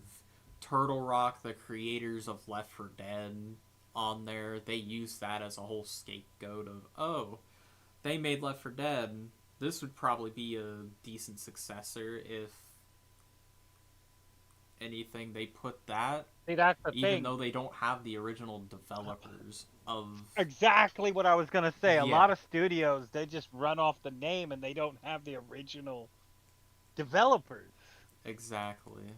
Turtle Rock, the creators of Left 4 Dead, on there, they use that as a whole scapegoat of, oh, they made Left 4 Dead. This would probably be a decent successor if anything. They put that, See, that's the even thing. though they don't have the original developers of. Exactly what I was gonna say. A Yeah, lot of studios, they just run off the name and they don't have the original developers. exactly.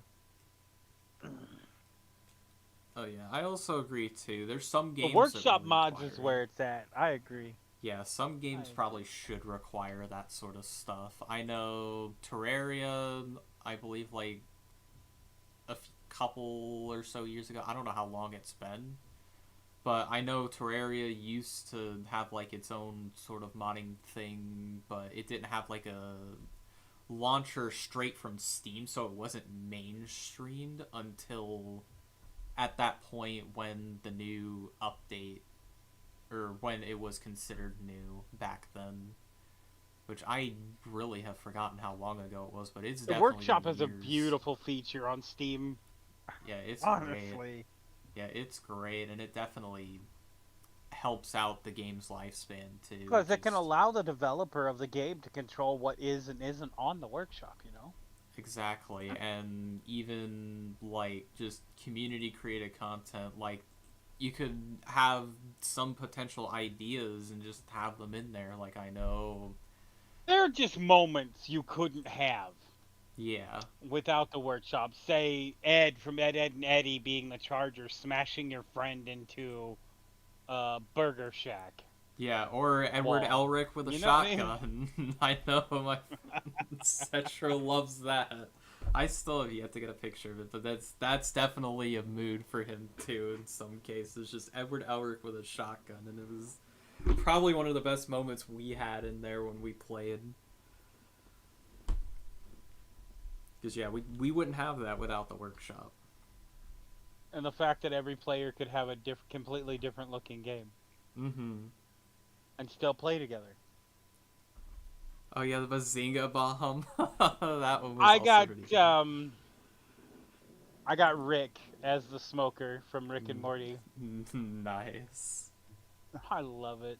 Oh yeah, I also agree too. There's some The games that workshop mods is require it. where it's at. I agree. Yeah, some I games probably agree. should require that sort of stuff. I know Terraria, I believe like couple or so years ago. I don't know how long it's been, but I know Terraria used to have like its own sort of modding thing, but it didn't have like a launcher straight from Steam, so it wasn't mainstreamed until at that point when the new update, or when it was considered new back then, which I really have forgotten how long ago it was, but it's The definitely workshop been is a years. beautiful feature on Steam, Yeah, it's great. honestly. Yeah, it's great, and it definitely helps out the game's lifespan too. Because it can Just allow the developer of the game to control what is and isn't on the workshop, you know? exactly, and even like just community created content, like you could have some potential ideas and just have them in there. Like I know, There are just moments you couldn't have yeah, without the workshop. Say Ed from Ed, Ed, and Eddie being the Charger, smashing your friend into Burger Shack yeah, or Edward wall. Elric with a You know what I mean? shotgun. I know my Cetra loves that. I still have yet to get a picture of it, but that's definitely a mood for him too. In some cases, just Edward Elric with a shotgun, and it was probably one of the best moments we had in there when we played. Because yeah, we wouldn't have that without the workshop. And the fact that every player could have a completely different looking game Mm-hmm. and still play together. Oh yeah, the Bazinga bomb. That one was I also got pretty good. I got Rick as the smoker from Rick and Morty. Nice. I love it.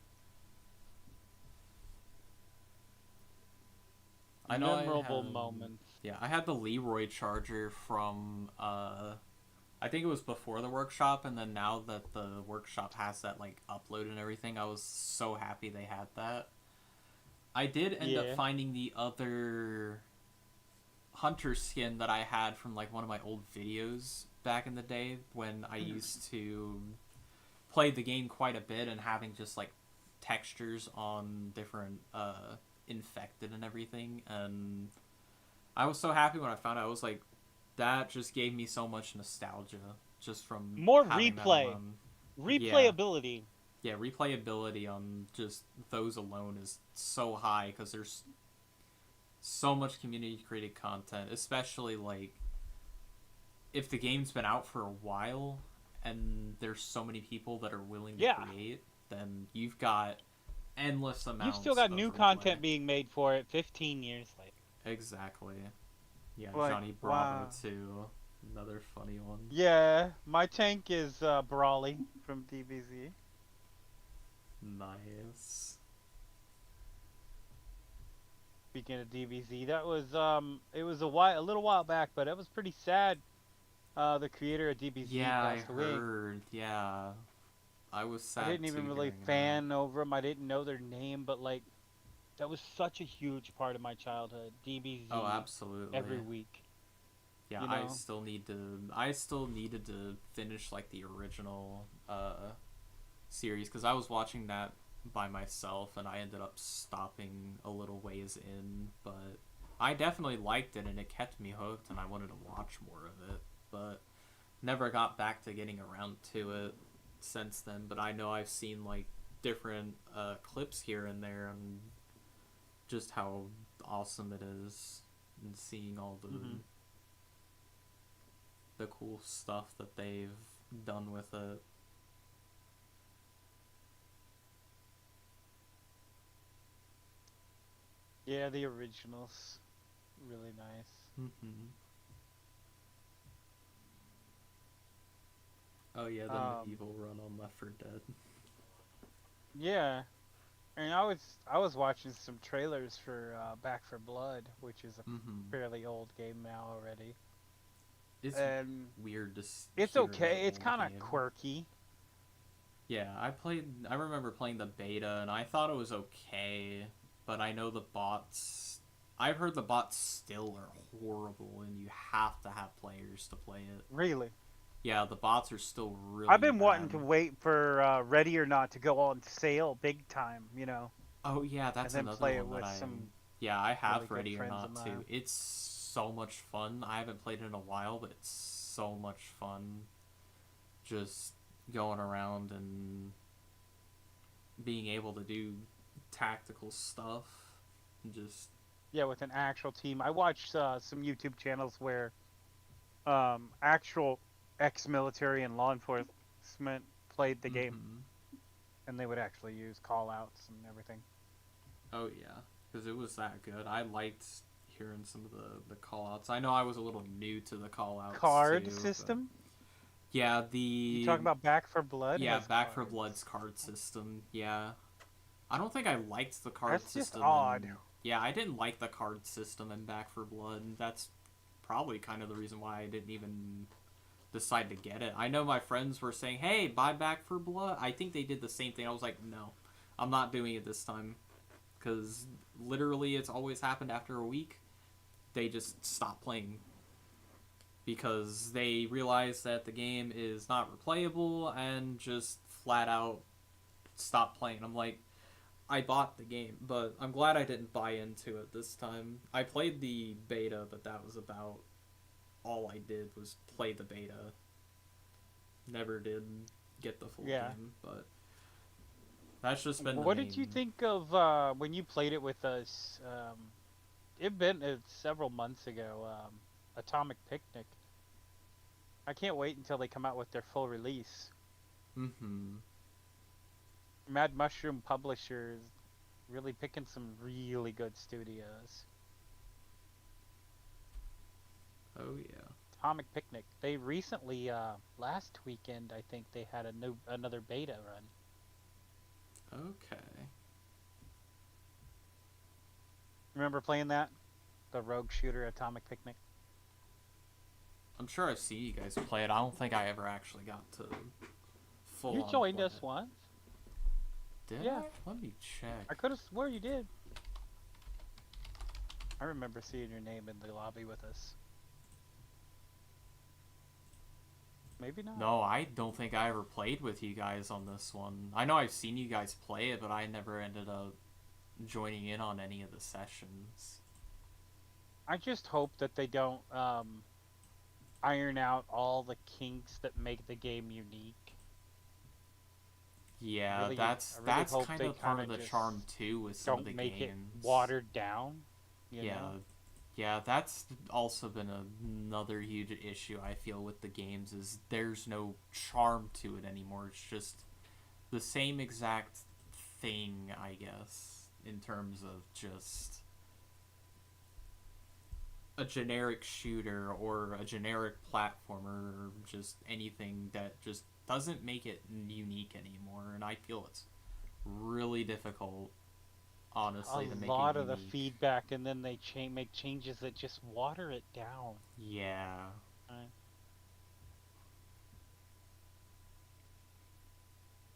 I know I Memorable had, moments. yeah, I had the Leroy charger from, I think it was before the workshop, and then now that the workshop has that, like, upload and everything, I was so happy they had that. I did end up Yeah. finding the other hunter skin that I had from, like, one of my old videos back in the day when I used to play the game quite a bit and having just, like, textures on different, infected and everything, and I was so happy when I found out. I was like, that just gave me so much nostalgia just from More having that replay. alone. Yeah, Replayability. yeah, replayability on just those alone is so high because there's so much community created content, especially like if the game's been out for a while and there's so many people that are willing to Yeah. create, then you've got endless You've amounts still got of new replay. content being made for it 15 years later. Exactly. Yeah, Like, Johnny Bravo wow. too. Another funny one. Yeah, my tank is Brawly from DBZ. Nice. Speaking of DBZ, that was it was a little while back, but it was pretty sad. The creator of DBZ Yeah, I passed away. heard. Yeah. I was I sad didn't even too really hearing that. fan over them. I didn't know their name, but like that was such a huge part of my childhood. DBZ Oh, absolutely. every week. Yeah, You I know? still need to I still needed to finish like the original series cuz I was watching that by myself and I ended up stopping a little ways in, but I definitely liked it and it kept me hooked and I wanted to watch more of it, but never got back to getting around to it since then. But I know I've seen like different clips here and there and just how awesome it is and seeing all the cool stuff that they've done with it. Yeah, the originals, really nice. Mm-hmm. Oh yeah, the medieval run on Left 4 Dead. Yeah, and I was watching some trailers for Back for Blood, which is a Mm-hmm. fairly old game now already. It's And weird to it's hear an okay. It's old kind of game. quirky. Yeah, I remember playing the beta and I thought it was okay, but I know the bots. I've heard the bots still are horrible and you have to have players to play it. Really. Yeah, the bots are still really I've been bad. wanting to wait for Ready or Not to go on sale big time, you know, Oh yeah, that's and then another play it one with that some yeah, I have really good Ready or friends Not of too. mine. It's so much fun. I haven't played it in a while, but it's so much fun just going around and being able to do tactical stuff and just Yeah, with an actual team. I watched some YouTube channels where actual ex-military and law enforcement played the game, mhm. and they would actually use call-outs and everything. Oh yeah, because it was that good. I liked hearing some of the call outs. I know I was a little new to the call outs Card too, system? yeah, You talking about Back for Blood? yeah, Has Back for cards. Blood's card system. Yeah, I don't think I liked the card That's just system. odd. Yeah, I didn't like the card system in Back for Blood. That's probably kind of the reason why I didn't even decide to get it. I know my friends were saying, "Hey, buy Back for Blood." I think they did the same thing. I was like, "No, I'm not doing it this time," because literally, it's always happened after a week. They just stop playing because they realize that the game is not replayable and just flat out stop playing. I'm like, I bought the game, but I'm glad I didn't buy into it this time. I played the beta, but that was about all I did was play the beta. Never did get the full Yeah. game, but that's just been What the did you main... think of when you played it with us? It's several months ago. Atomic Picnic. I can't wait until they come out with their full release. Mm-hmm. Mad Mushroom Publishers really picking some really good studios. Oh, yeah. Atomic Picnic. They recently, last weekend, I think they had another beta run. Okay. Remember playing that? The rogue shooter Atomic Picnic. I'm sure I've seen you guys play it. I don't think I ever actually got to full You on joined play us it. once. Did Yeah. I? Let me check. I could have swore you did. I remember seeing your name in the lobby with us. Maybe not. No, I don't think I ever played with you guys on this one. I know I've seen you guys play it, but I never ended up joining in on any of the sessions. I just hope that they don't iron out all the kinks that make the game unique. Yeah, I that's really hope kind they of part of kinda the just charm too with some of the don't make it games. watered down. You Yeah, know? yeah, that's also been another huge issue I feel with the games is there's no charm to it anymore. It's just the same exact thing, I guess, in terms of just a generic shooter or a generic platformer or just anything that just doesn't make it unique anymore. And I feel it's really difficult, honestly, to A make lot it of the unique. feedback, and then they make changes that just water it down. Yeah. Right?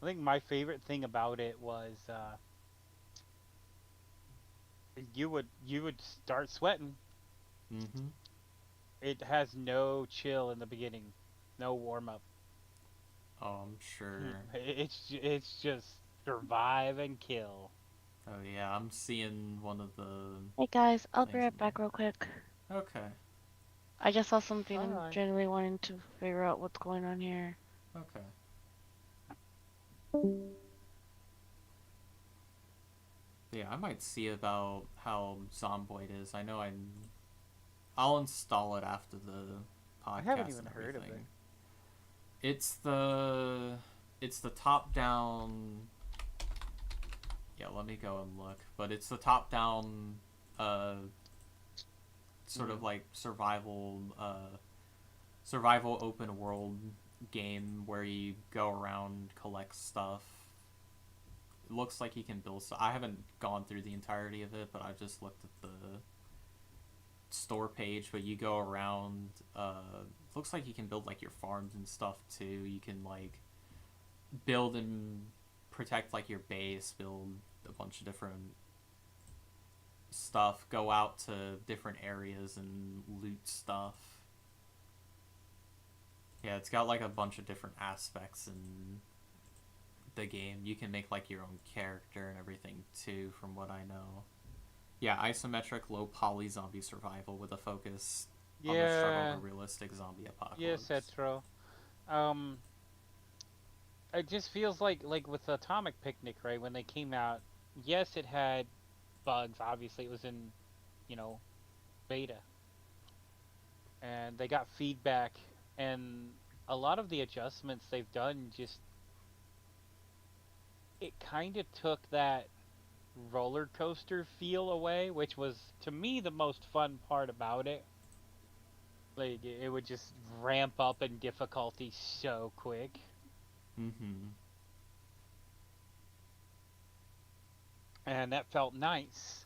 I think my favorite thing about it was you would start sweating. Mm-hmm. It has no chill in the beginning, no warm up. Oh, I'm sure. It's just survive and kill. Oh yeah, I'm seeing one of the Hey guys, I'll be things right in back real quick. there. Okay. I just saw something All and right. generally wanting to figure out what's going on here. Okay. Yeah, I might see about how Zomboid is. I know I'll install it after the podcast I haven't even and heard of it. everything. It's the top down. Yeah, let me go and look. But it's the top down sort of like survival open world game where you go around, collect stuff. It looks like you can build stuff. I haven't gone through the entirety of it, but I just looked at the store page. But you go around. Looks like you can build like your farms and stuff too. You can like build and protect like your base, build a bunch of different stuff, go out to different areas and loot stuff. Yeah, it's got like a bunch of different aspects in the game. You can make like your own character and everything too, from what I know. Yeah, isometric low poly zombie survival with a focus on the struggle Yeah. of a realistic zombie Yes, apocalypse. Etro. Um, it just feels like with Atomic Picnic, right? When they came out, yes, it had bugs. Obviously, it was in, you know, beta, and they got feedback, and a lot of the adjustments they've done just it kind of took that roller coaster feel away, which was to me the most fun part about it. Like it would just ramp up in difficulty so quick. Mm-hmm. And that felt nice.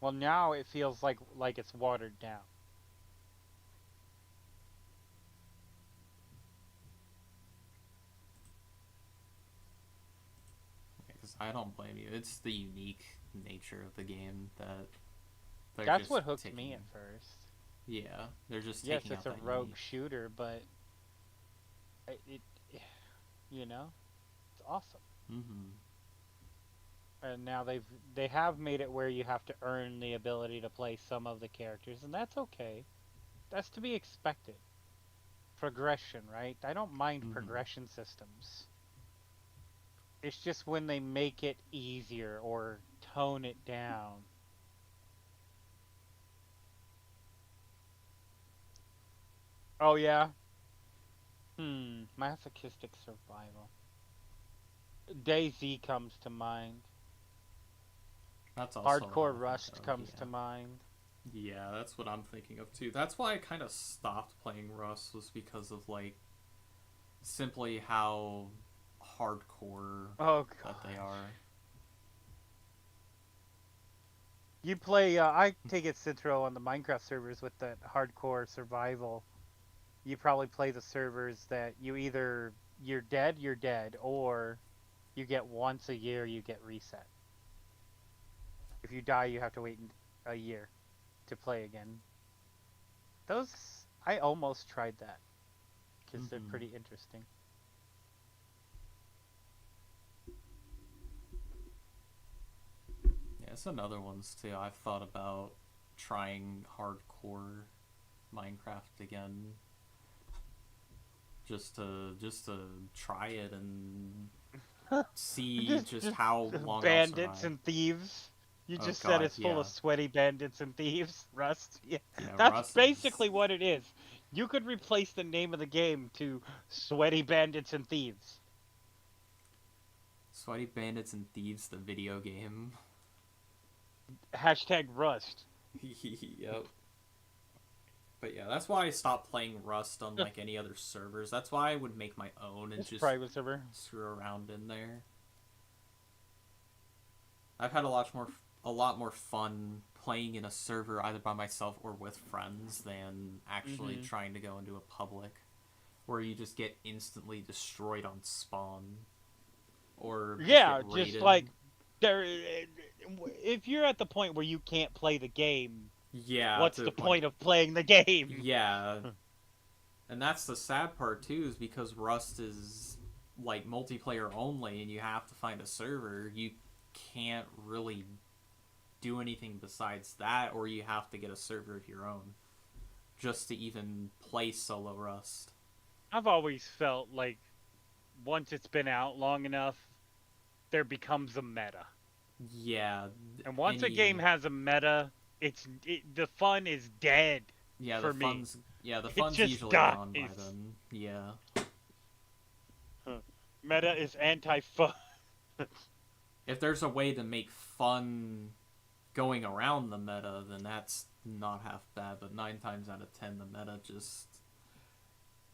Well, now it feels like it's watered down. Because I don't blame you. It's the unique nature of the game that they're That's just what hooked taking. me at first. Yeah, they're just Yes, taking it's out a that rogue unique. shooter, but it you know, it's awesome. Mm-hmm. And now they have made it where you have to earn the ability to play some of the characters, and that's okay. That's to be expected. Progression, right? I don't mind Mm-hmm. progression systems. It's just when they make it easier or tone it down. Oh yeah. Masochistic survival. DayZ comes to mind. That's also one Hardcore I think Rust of, comes yeah. to mind. Yeah, that's what I'm thinking of too. That's why I kind of stopped playing Rust, was because of like simply how hardcore Oh that they god. are. You play, I take it Citro on the Minecraft servers with that hardcore survival. You probably play the servers that you're dead, or you get once a year you get reset. If you die, you have to wait a year to play again. Those, I almost tried that because they're Hmm. pretty interesting. Yeah, it's another ones too. I've thought about trying hardcore Minecraft again, just to try it and see just Just how long I'll bandits survive. and thieves. You Oh just said god, it's full yeah. of sweaty bandits and thieves, Rust. Yeah, Yeah, that's Rust is basically what it is. You could replace the name of the game to Sweaty Bandits and Thieves. Sweaty Bandits and Thieves, the video game. Hashtag Rust. Yep. But yeah, that's why I stopped playing Rust on like any other servers. That's why I would make my own and It's just private server. screw around in there. I've had a lot more fun playing in a server either by myself or with friends than actually Hmm. trying to go into a public where you just get instantly destroyed on spawn or just get Yeah, just raided. like there. If you're at the point where you can't play the game, Yeah, what's to the the point. point of playing the game? Yeah, and that's the sad part too, is because Rust is like multiplayer only, and you have to find a server. You can't really do anything besides that, or you have to get a server of your own just to even play solo Rust. I've always felt like once it's been out long enough, there becomes a meta. Yeah, And once a game any has a meta, the fun is dead yeah the for me. fun's yeah the It fun's just usually gone by dies. then. Yeah, Meta is anti-fun. if there's a way to make fun going around the meta, then that's not half bad. But 9 times out of 10, the meta just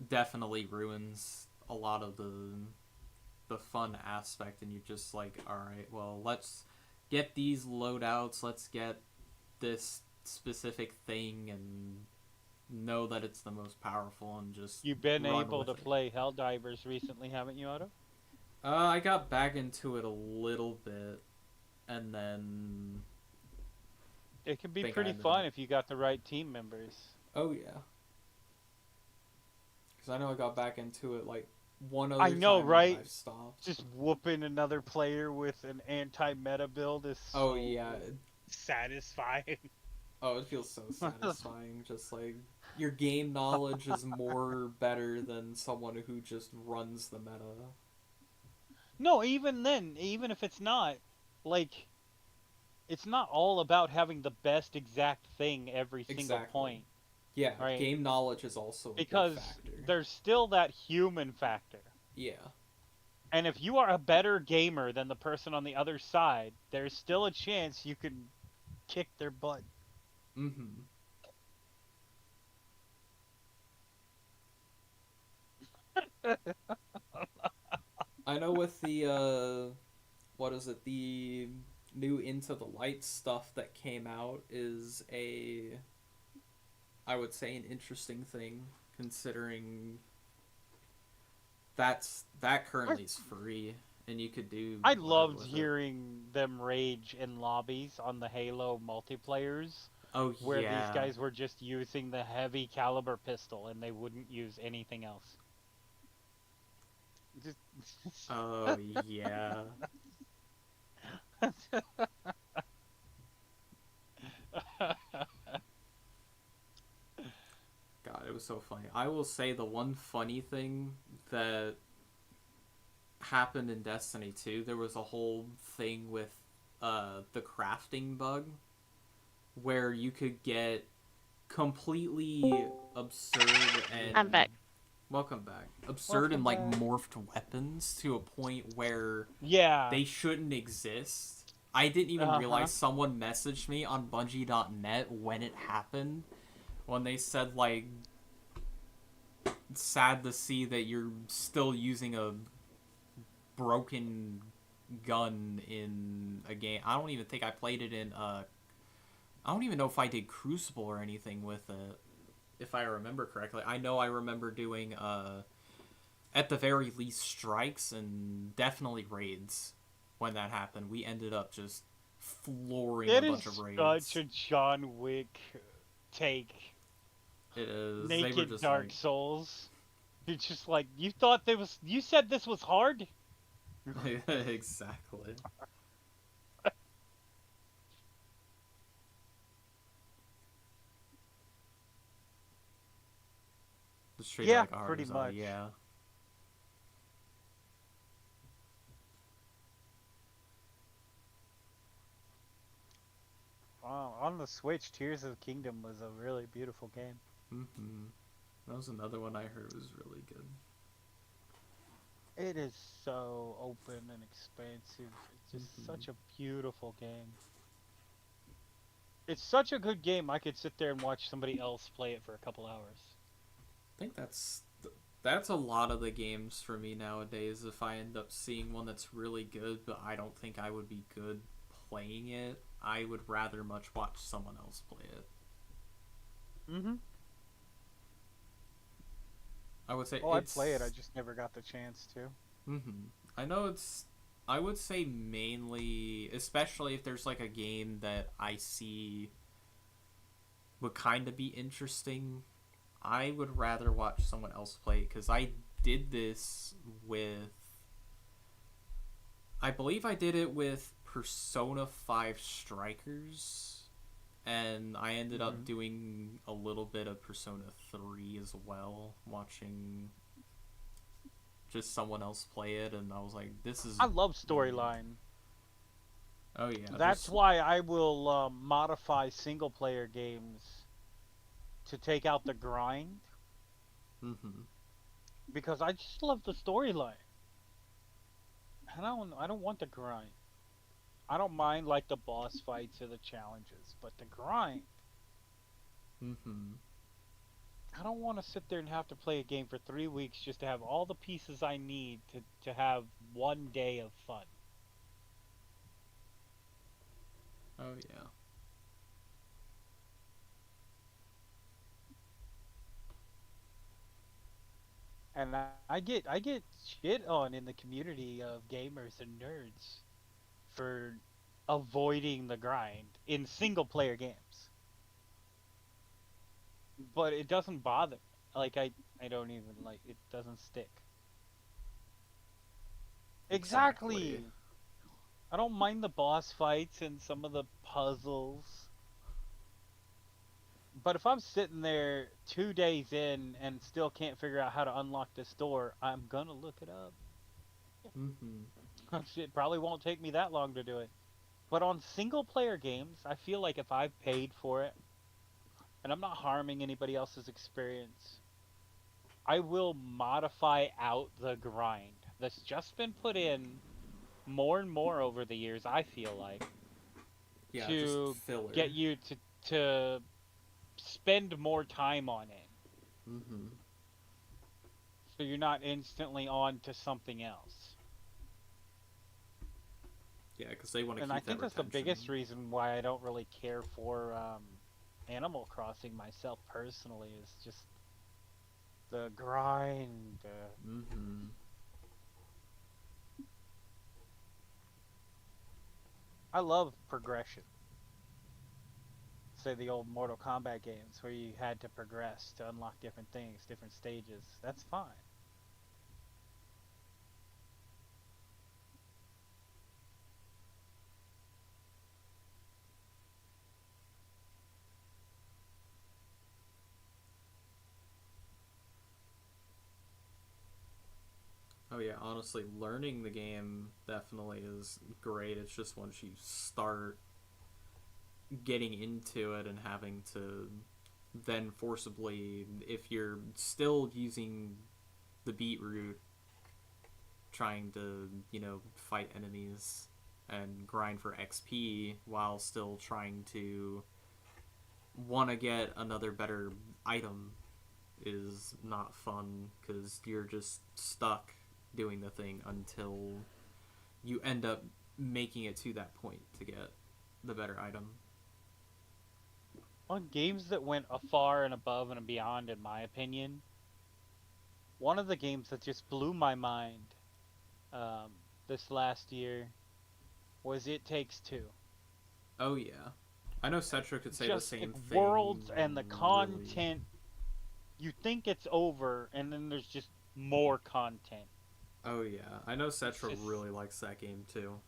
definitely ruins a lot of the fun aspect, and you're just like, all right, well, let's get these loadouts, let's get this specific thing, and know that it's the most powerful, and just You've been run able with to it. play Helldivers recently, haven't you, Otto? I got back into it a little bit, and then It can be think I pretty ended fun up. if you got the right team members. Oh yeah, because I know I got back into it like one I other know, time, and then right? I've stopped. Just whooping another player with an anti-meta build is Oh so yeah, satisfying. oh, it feels so satisfying. Just like your game knowledge is more better than someone who just runs the meta. No, even then, even if it's not, like, it's not all about having the best exact thing every single Exactly. point, Yeah, right? game knowledge is also a big Because factor. there's still that human factor. Yeah. And if you are a better gamer than the person on the other side, there's still a chance you can kick their butt. Mm-hmm. I know with the what is it? The new Into the Light stuff that came out is I would say an interesting thing, considering that currently is free and you could do I whatever loved with it. hearing them rage in lobbies on the Halo multiplayers Oh where these yeah. guys were just using the heavy caliber pistol and they wouldn't use anything else. Just Oh yeah. God, it was so funny. I will say the one funny thing that happened in Destiny 2, there was a whole thing with the crafting bug where you could get completely absurd I'm and back. welcome back. Absurd and Welcome like back. morphed weapons to a point where Yeah. they shouldn't exist. I didn't even Uh huh. realize someone messaged me on Bungie.net when it happened. When they said, like, sad to see that you're still using a broken gun in a game. I don't even think I played it in, I don't even know if I did Crucible or anything with it, if I remember correctly. I know I remember doing, at the very least, strikes and definitely raids when that happened. We ended up just flooring a It bunch of is such raids. a John Wick take. It is. They were Naked just like, Dark Souls. It's just like you thought there was. You said this was hard. exactly. Just treat it Yeah, like a harder pretty zone. much. Yeah. Wow, on the Switch, Tears of the Kingdom was a really beautiful game. Mm-hmm. That was another one I heard was really good. It is so open and expansive. It's just Mm-hmm. such a beautiful game. It's such a good game. I could sit there and watch somebody else play it for a couple hours. I think that's a lot of the games for me nowadays. If I end up seeing one that's really good, but I don't think I would be good playing it, I would rather much watch someone else play it. Mm-hmm. I would say Oh, I play it. I it's. just never got the chance to. Mm-hmm. I know it's. I would say mainly, especially if there's like a game that I see would kind of be interesting, I would rather watch someone else play because I did this with. I believe I did it with Persona 5 Strikers, and I ended Mm-hmm. up doing a little bit of Persona 3 as well, watching just someone else play it, and I was like, this is I love really good. storyline. Oh, yeah, That's just. why I will modify single player games to take out the grind Mm-hmm. because I just love the storyline. I don't want the grind. I don't mind like the boss fights or the challenges, but the grind. Mm-hmm. I don't want to sit there and have to play a game for 3 weeks just to have all the pieces I need to have one day of fun. Oh, yeah. And I get shit on in the community of gamers and nerds for avoiding the grind in single player games. But it doesn't bother me. Like I don't even like it doesn't stick. Exactly. Exactly. I don't mind the boss fights and some of the puzzles. But if I'm sitting there 2 days in and still can't figure out how to unlock this door, I'm gonna look it up. Mm-hmm. It probably won't take me that long to do it. But on single player games, I feel like if I've paid for it and I'm not harming anybody else's experience, I will modify out the grind that's just been put in more and more over the years, I feel like, Yeah, just to get filler. you to spend more time on it. Mm-hmm. So you're not instantly on to something else. Yeah, because they want to And I keep that think that's the biggest retention. reason why I don't really care for Animal Crossing myself personally is just the grind. Mm-hmm. I love progression. Say the old Mortal Kombat games where you had to progress to unlock different things, different stages. That's fine. Oh yeah, honestly, learning the game definitely is great. It's just once you start getting into it and having to then forcibly, if you're still using the beetroot, trying to fight enemies and grind for XP while still trying to want to get another better item is not fun because you're just stuck doing the thing until you end up making it to that point to get the better item. On games that went afar and above and beyond, in my opinion, one of the games that just blew my mind um, this last year was It Takes Two. Oh yeah, I know Cetra could say the Just like same thing. worlds and the Really. content, you think it's over, and then there's just more content. Oh yeah, I know It's Cetra just, really likes that game too.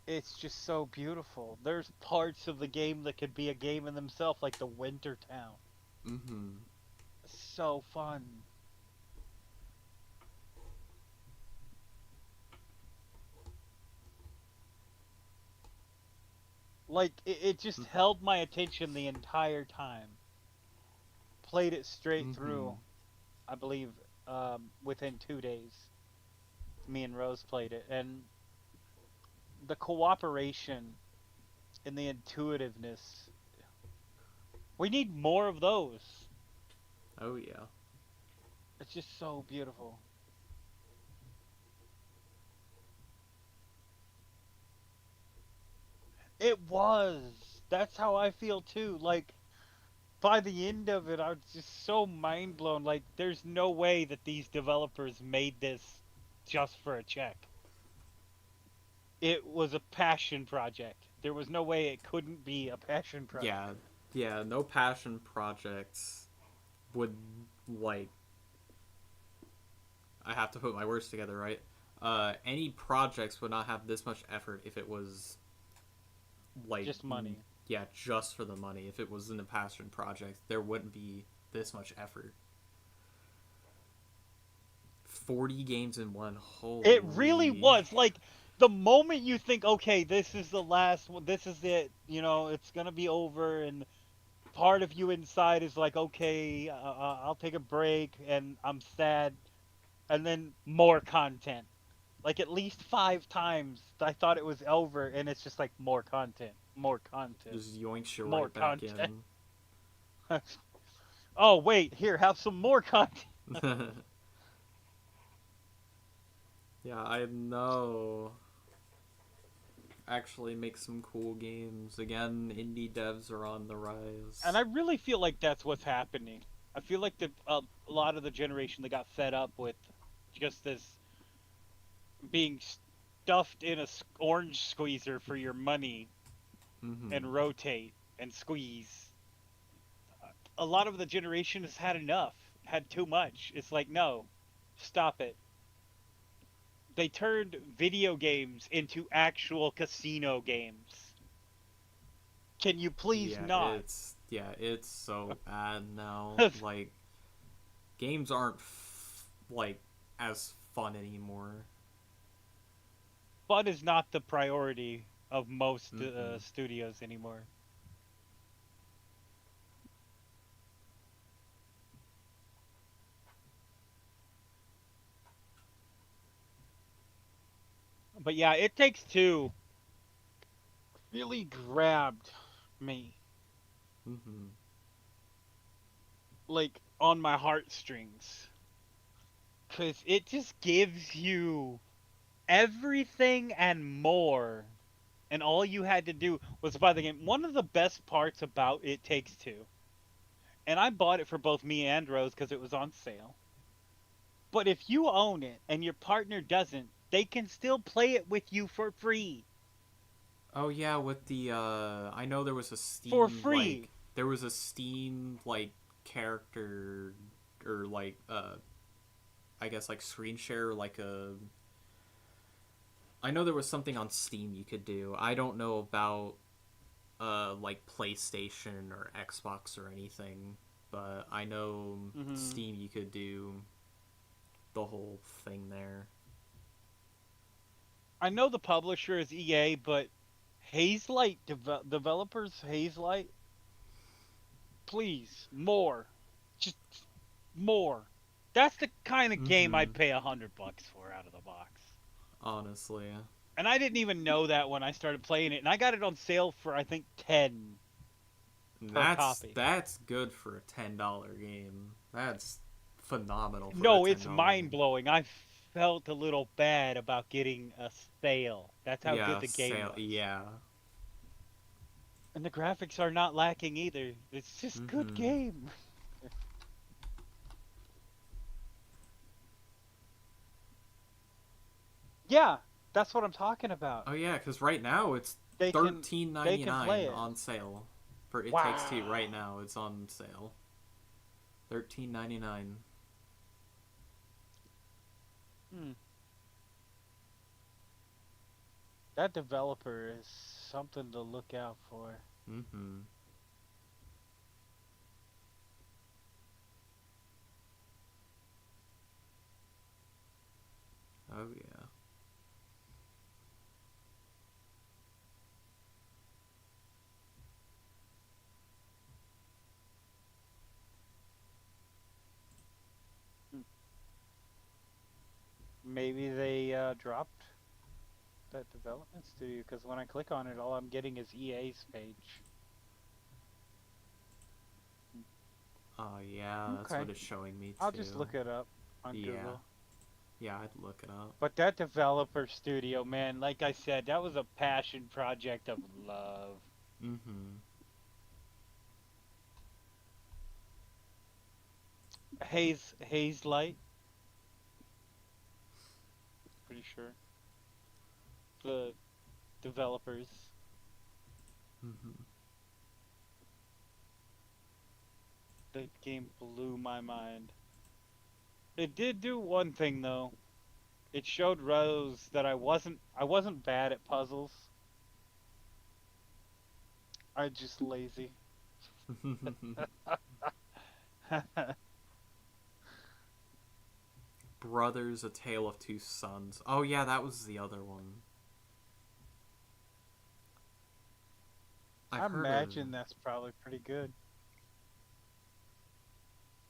it's just so beautiful. There's parts of the game that could be a game in themselves, like the Winter Town. Mm-hmm. So fun. Like it just held my attention the entire time. Played it straight Mm-hmm. through. I believe within 2 days, me and Rose played it, and the cooperation and the intuitiveness. We need more of those. Oh yeah. It's just so beautiful. It was. That's how I feel too. Like by the end of it, I was just so mind blown. Like there's no way that these developers made this just for a check. It was a passion project. There was no way it couldn't be a passion project. Yeah, yeah. No passion projects would like. I have to put my words together, right? Any projects would not have this much effort if it was like Just money. yeah, just for the money. If it was in a passion project, there wouldn't be this much effort. 40 games in one. It really Holy. was. Like the moment you think, okay, this is the last one, this is it, it's gonna be over, and part of you inside is like, okay, I'll take a break, and I'm sad, and then more content. Like at least 5 times, I thought it was over, and it's just like more content, Just yoinks you more right back content. in. Oh wait, here, have some more content. Yeah, I know. Actually make some cool games. Again, indie devs are on the rise. And I really feel like that's what's happening. I feel like a lot of the generation that got fed up with just this being stuffed in a orange squeezer for your money Mm-hmm. and rotate and squeeze. A lot of the generation has had enough, had too much. It's like, no, stop it. They turned video games into actual casino games. Can you please not? It's so bad now. Like games aren't like as fun anymore. Fun is not the priority of most Mm-hmm. studios anymore. But yeah, It Takes Two really grabbed me, Mm-hmm. like on my heartstrings, because it just gives you everything and more, and all you had to do was buy the game. One of the best parts about It Takes Two, and I bought it for both me and Rose because it was on sale. But if you own it and your partner doesn't, they can still play it with you for free. Oh yeah, with the I know For free. there was a Steam like character or like I guess like screen share like a I know there was something on Steam you could do. I don't know about like PlayStation or Xbox or anything, but I know Hmm. Steam you could do the whole thing there. I know the publisher is EA, but Hazelight developers, Hazelight, please more, just more. That's the kind of game Mm-hmm. I'd pay $100 for out of the box. honestly. And I didn't even know that when I started playing it, and I got it on sale for I think 10 per copy. That's good for a $10 game. That's phenomenal for a No, it's $10 mind game. blowing. I felt a little bad about getting a sale. That's how good Yeah, the game sale. was. Yeah. And the graphics are not lacking either. It's just good Mhm. game. Yeah, that's what I'm talking about. Oh yeah, because right now it's They can thirteen they ninety can play nine it. on sale for It Takes Two. Right Wow. now, it's on sale. 13.99. Hmm. That developer is something to look out for. Mhm. Oh yeah. Hmm. Maybe they dropped that development studio because when I click on it, all I'm getting is EA's page. Oh yeah, that's Okay, what it's showing me I'll just too. look it up on Yeah. Google. Yeah, I'd look it up. But that developer studio, man, like I said, that was a passion project of love. Mhm. Haze Light, pretty sure. The developers. Mhm. The game blew my mind. It did do one thing though. It showed Rose that I wasn't bad at puzzles. I just lazy. Brothers: A Tale of Two Sons. Oh yeah, that was the other one. I I've heard of. imagine that's probably pretty good.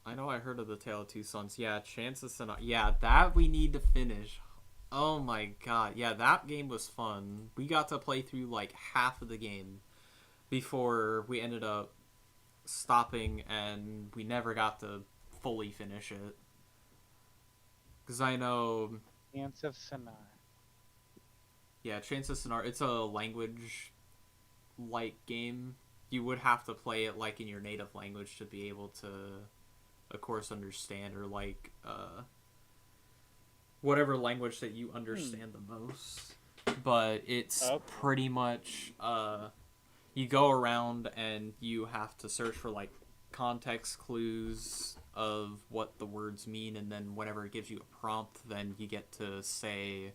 I know I heard of the Tale of Two Sons. Yeah, Chances and yeah, that we need to finish. Oh my god, yeah, that game was fun. We got to play through like half of the game before we ended up stopping, and we never got to fully finish it. Because I know, Ants of Sonar. yeah, Chances and it's a language like game. You would have to play it like in your native language to be able to, of course, understand, or like whatever language that you Hmm. understand the most. But it's Okay. pretty much you go around and you have to search for like context clues of what the words mean, and then whenever it gives you a prompt, then you get to say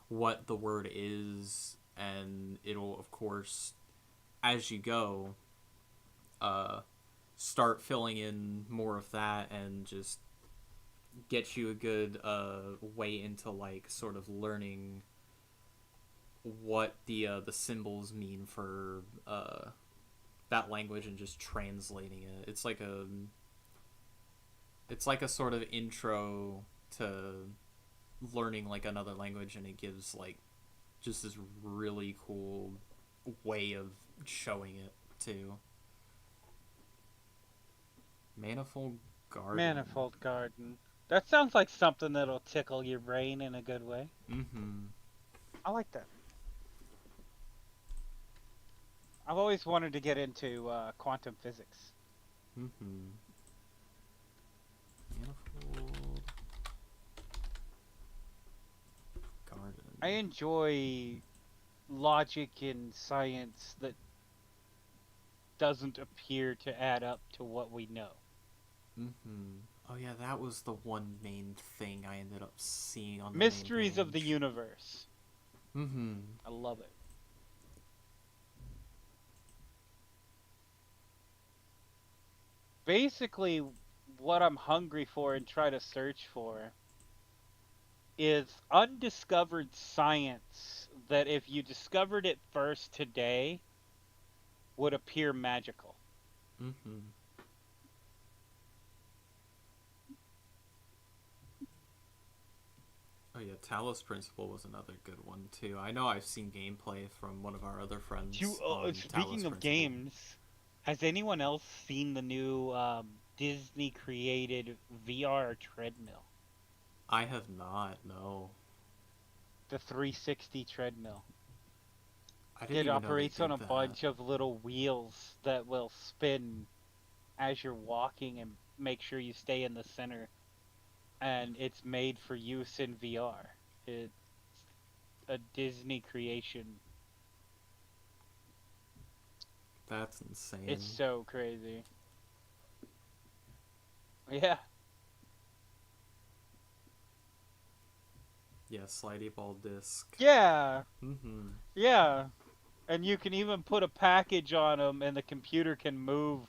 what the word is, and it'll of course, as you go, uh, start filling in more of that and just get you a good way into like sort of learning what the symbols mean for that language and just translating it. It's like a sort of intro to learning like another language, and it gives like just this really cool way of showing it too. Manifold Garden. Manifold Garden. That sounds like something that'll tickle your brain in a good way. Mm-hmm. I like that. I've always wanted to get into quantum physics. Mm-hmm. Manifold I Garden. enjoy logic in science that doesn't appear to add up to what we know. Mm-hmm. Oh yeah, that was the one main thing I ended up seeing on the main Mysteries of the page. universe. Mm-hmm. I love it. Basically, what I'm hungry for and try to search for is undiscovered science that if you discovered it first today would appear magical. Mm-hmm. Oh yeah, Talos Principle was another good one too. I know I've seen gameplay from one of our other friends on Speaking Talos of Principle. games, has anyone else seen the new Disney created VR treadmill? I have not. No, The 360 treadmill. I didn't It even know they operates on did a that. bunch of little wheels that will spin as you're walking and make sure you stay in the center. And it's made for use in VR. It's a Disney creation. That's It's insane. so crazy. Yeah. Yeah, slidey ball disc. Yeah. Mm-hmm. Yeah. And you can even put a package on them, and the computer can move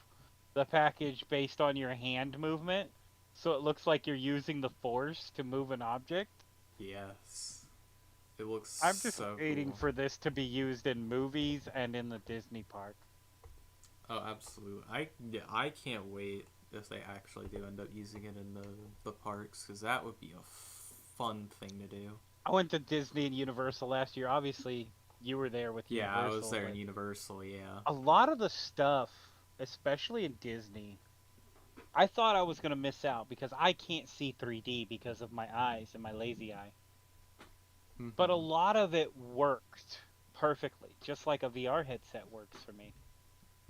the package based on your hand movement. So it looks like you're using the force to move an object. Yes, it looks I'm just so waiting cool. for this to be used in movies and in the Disney park. Oh, absolutely. I can't wait if they actually do end up using it in the parks, because that would be a fun thing to do. I went to Disney and Universal last year. Obviously, you were there with Yeah, I was Universal, there in but Universal. Yeah. a lot of the stuff, especially in Disney, I thought I was going to miss out because I can't see 3D because of my eyes and my lazy eye. But a Mm-hmm. lot of it worked perfectly, just like a VR headset works for me.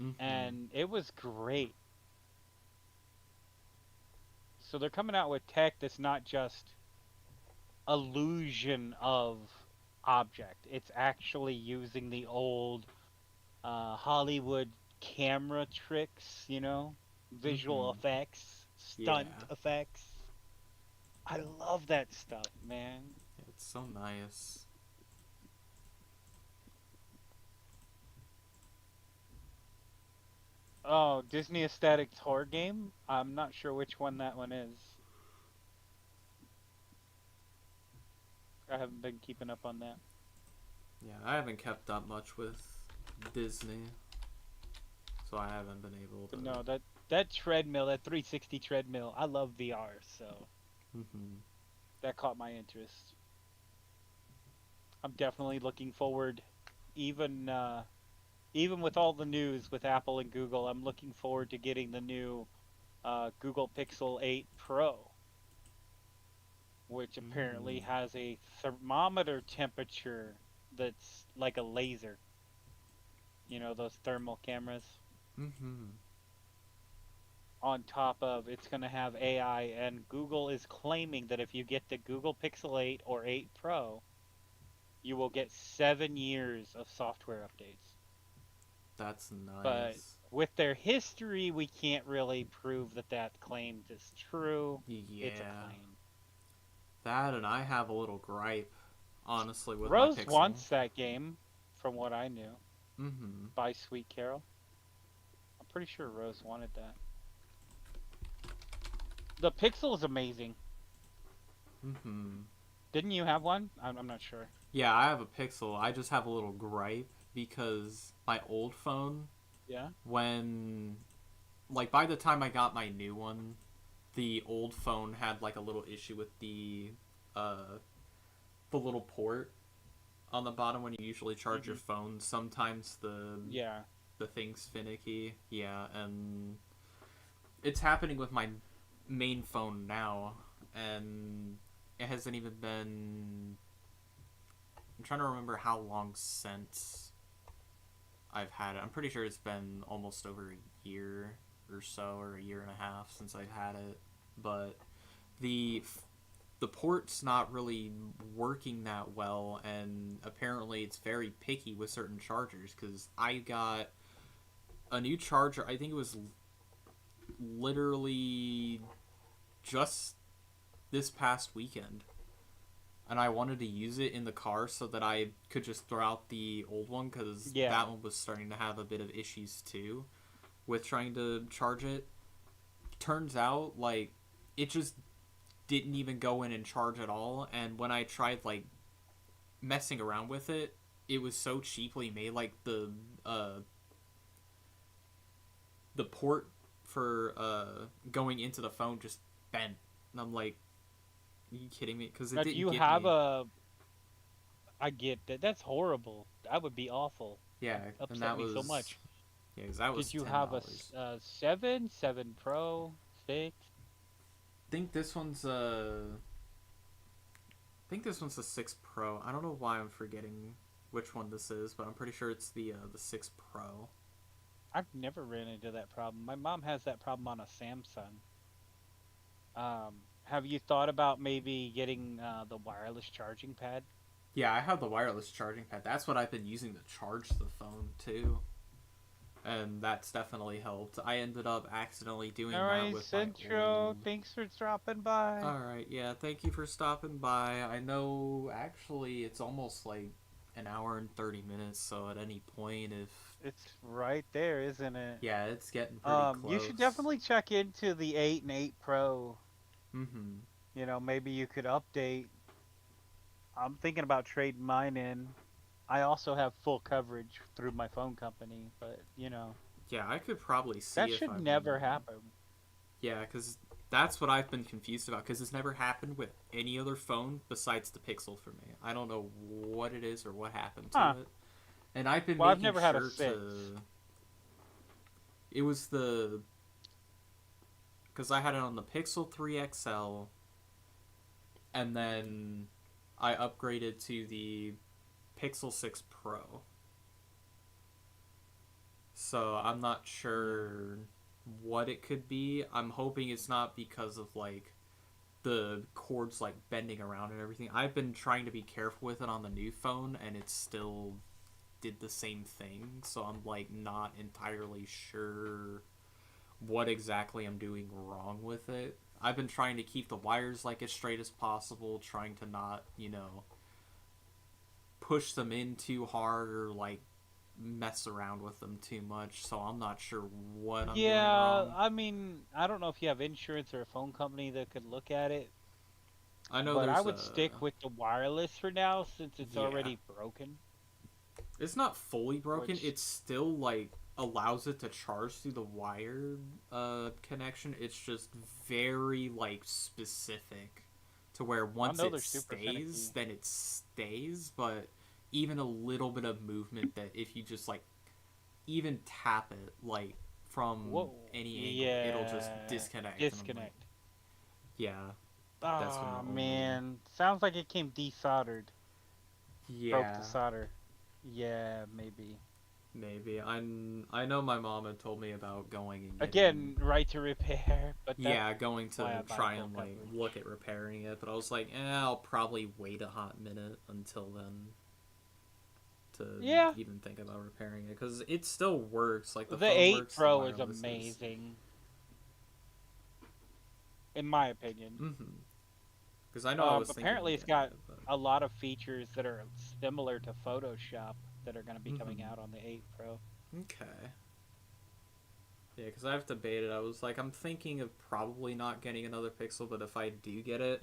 Mm-hmm. And it was great. So they're coming out with tech that's not just illusion of object. It's actually using the old Hollywood camera tricks, visual Mm-hmm. effects, stunt Yeah. effects. I love that stuff, man. It's so nice. Oh, Disney Aesthetics horror game? I'm not sure which one that one is. I haven't been keeping up on that. Yeah, I haven't kept up much with Disney, so I haven't been able to. But no, that treadmill, that 360 treadmill, I love VR, so Mm-hmm. that caught my interest. I'm definitely looking forward, even even with all the news with Apple and Google, I'm looking forward to getting the new Google Pixel 8 Pro, which apparently Mm. has a thermometer temperature that's like a laser. You know, those thermal cameras. Mm-hmm. On top of it's going to have AI, and Google is claiming that if you get the Google Pixel 8 or 8 Pro, you will get 7 years of software updates. That's But nice. with their history, we can't really prove that that claim is true. It's a Yeah. claim. That, and I have a little gripe, honestly, with my Rose Pixel. wants that game, from what I knew, Mm-hmm. by Sweet Carol. I'm pretty sure Rose wanted that. The Pixel is amazing. Mm-hmm. Didn't you have one? I'm not sure. Yeah, I have a Pixel. I just have a little gripe because my old phone, Yeah? when, like, by the time I got my new one, the old phone had, like, a little issue with uh, the little port on the bottom when you usually charge your Hmm. phone. Sometimes Yeah. the thing's finicky. Yeah, and it's happening with my main phone now, and it hasn't even been. I'm trying to remember how long since I've had it. I'm pretty sure it's been almost over a year or so, or a year and a half since I've had it. But the the port's not really working that well, and apparently it's very picky with certain chargers. Because I got a new charger. I think it was literally just this past weekend, and I wanted to use it in the car so that I could just throw out the old one, because Yeah. that one was starting to have a bit of issues too with trying to charge it. Turns out, like, it just didn't even go in and charge at all, and when I tried, like, messing around with it, it was so cheaply made. Like, the port for going into the phone just bent, and I'm like, you kidding me? Because it Now, do didn't you give have me. a? I get that. That's horrible. That would be awful. Yeah, That and upset that me so was. much. Yeah, because that was Did you have a $10. seven, 7 Pro, 6? Think this one's I think this one's the 6 Pro. I don't know why I'm forgetting which one this is, but I'm pretty sure it's the 6 Pro. I've never ran into that problem. My mom has that problem on a Samsung. Have you thought about maybe getting the wireless charging pad? Yeah, I have the wireless charging pad. That's what I've been using to charge the phone too. And that's definitely helped. I ended up accidentally doing All that right, with my Central. old. Thanks for dropping by. Alright, yeah, thank you for stopping by. I know actually it's almost like an hour and 30 minutes, so at any point, if. It's right there, isn't it? Yeah, it's getting pretty You should close. definitely check into the 8 and 8 Pro. Mm hmm. Maybe you could update. I'm thinking about trading mine in. I also have full coverage through my phone company, but Yeah, I could probably see that if should I never can. happen. Yeah, because that's what I've been confused about, because it's never happened with any other phone besides the Pixel for me. I don't know what it is or what happened to Huh. it. And I've been Well, I've making never had a sure 6. to. It was the. Because I had it on the Pixel 3 XL, and then I upgraded to the Pixel 6 Pro. So I'm not sure what it could be. I'm hoping it's not because of like the cords like bending around and everything. I've been trying to be careful with it on the new phone, and it still did the same thing. So I'm like not entirely sure what exactly I'm doing wrong with it. I've been trying to keep the wires like as straight as possible, trying to not, push them in too hard or like mess around with them too much. So I'm not sure what I'm doing Yeah, wrong. I mean, I don't know if you have insurance or a phone company that could look at it, I know but I there's would a. stick with the wireless for now since it's Yeah. already broken. It's not fully broken. Which It still like allows it to charge through the wired connection. It's just very like specific to where I once know it they're super stays, finicky. then it stays. But even a little bit of movement, that if you just like even tap it like from Whoa, any angle, it'll just yeah, disconnect. And I'm like, disconnect. yeah, that's gonna Ah, only. man, sounds like it came desoldered. Broke the Yeah, solder. Yeah, maybe. maybe. I know my mom had told me about going and getting. Again, right to repair, but that's Yeah, going why to I buy try full and like look coverage. at repairing it, but I was like, I'll probably wait a hot minute until then to Yeah, even think about repairing it, because it still works. Like the the phone 8 works, the Pro is wireless is. amazing, in my opinion. Mm-hmm. Because I know I was thinking Apparently, of it's getting got it, but. a lot of features that are similar to Photoshop that are going to be coming Mm-hmm. out on the 8 Pro. Okay. Yeah, because I've debated. I was like, I'm thinking of probably not getting another Pixel, but if I do get it,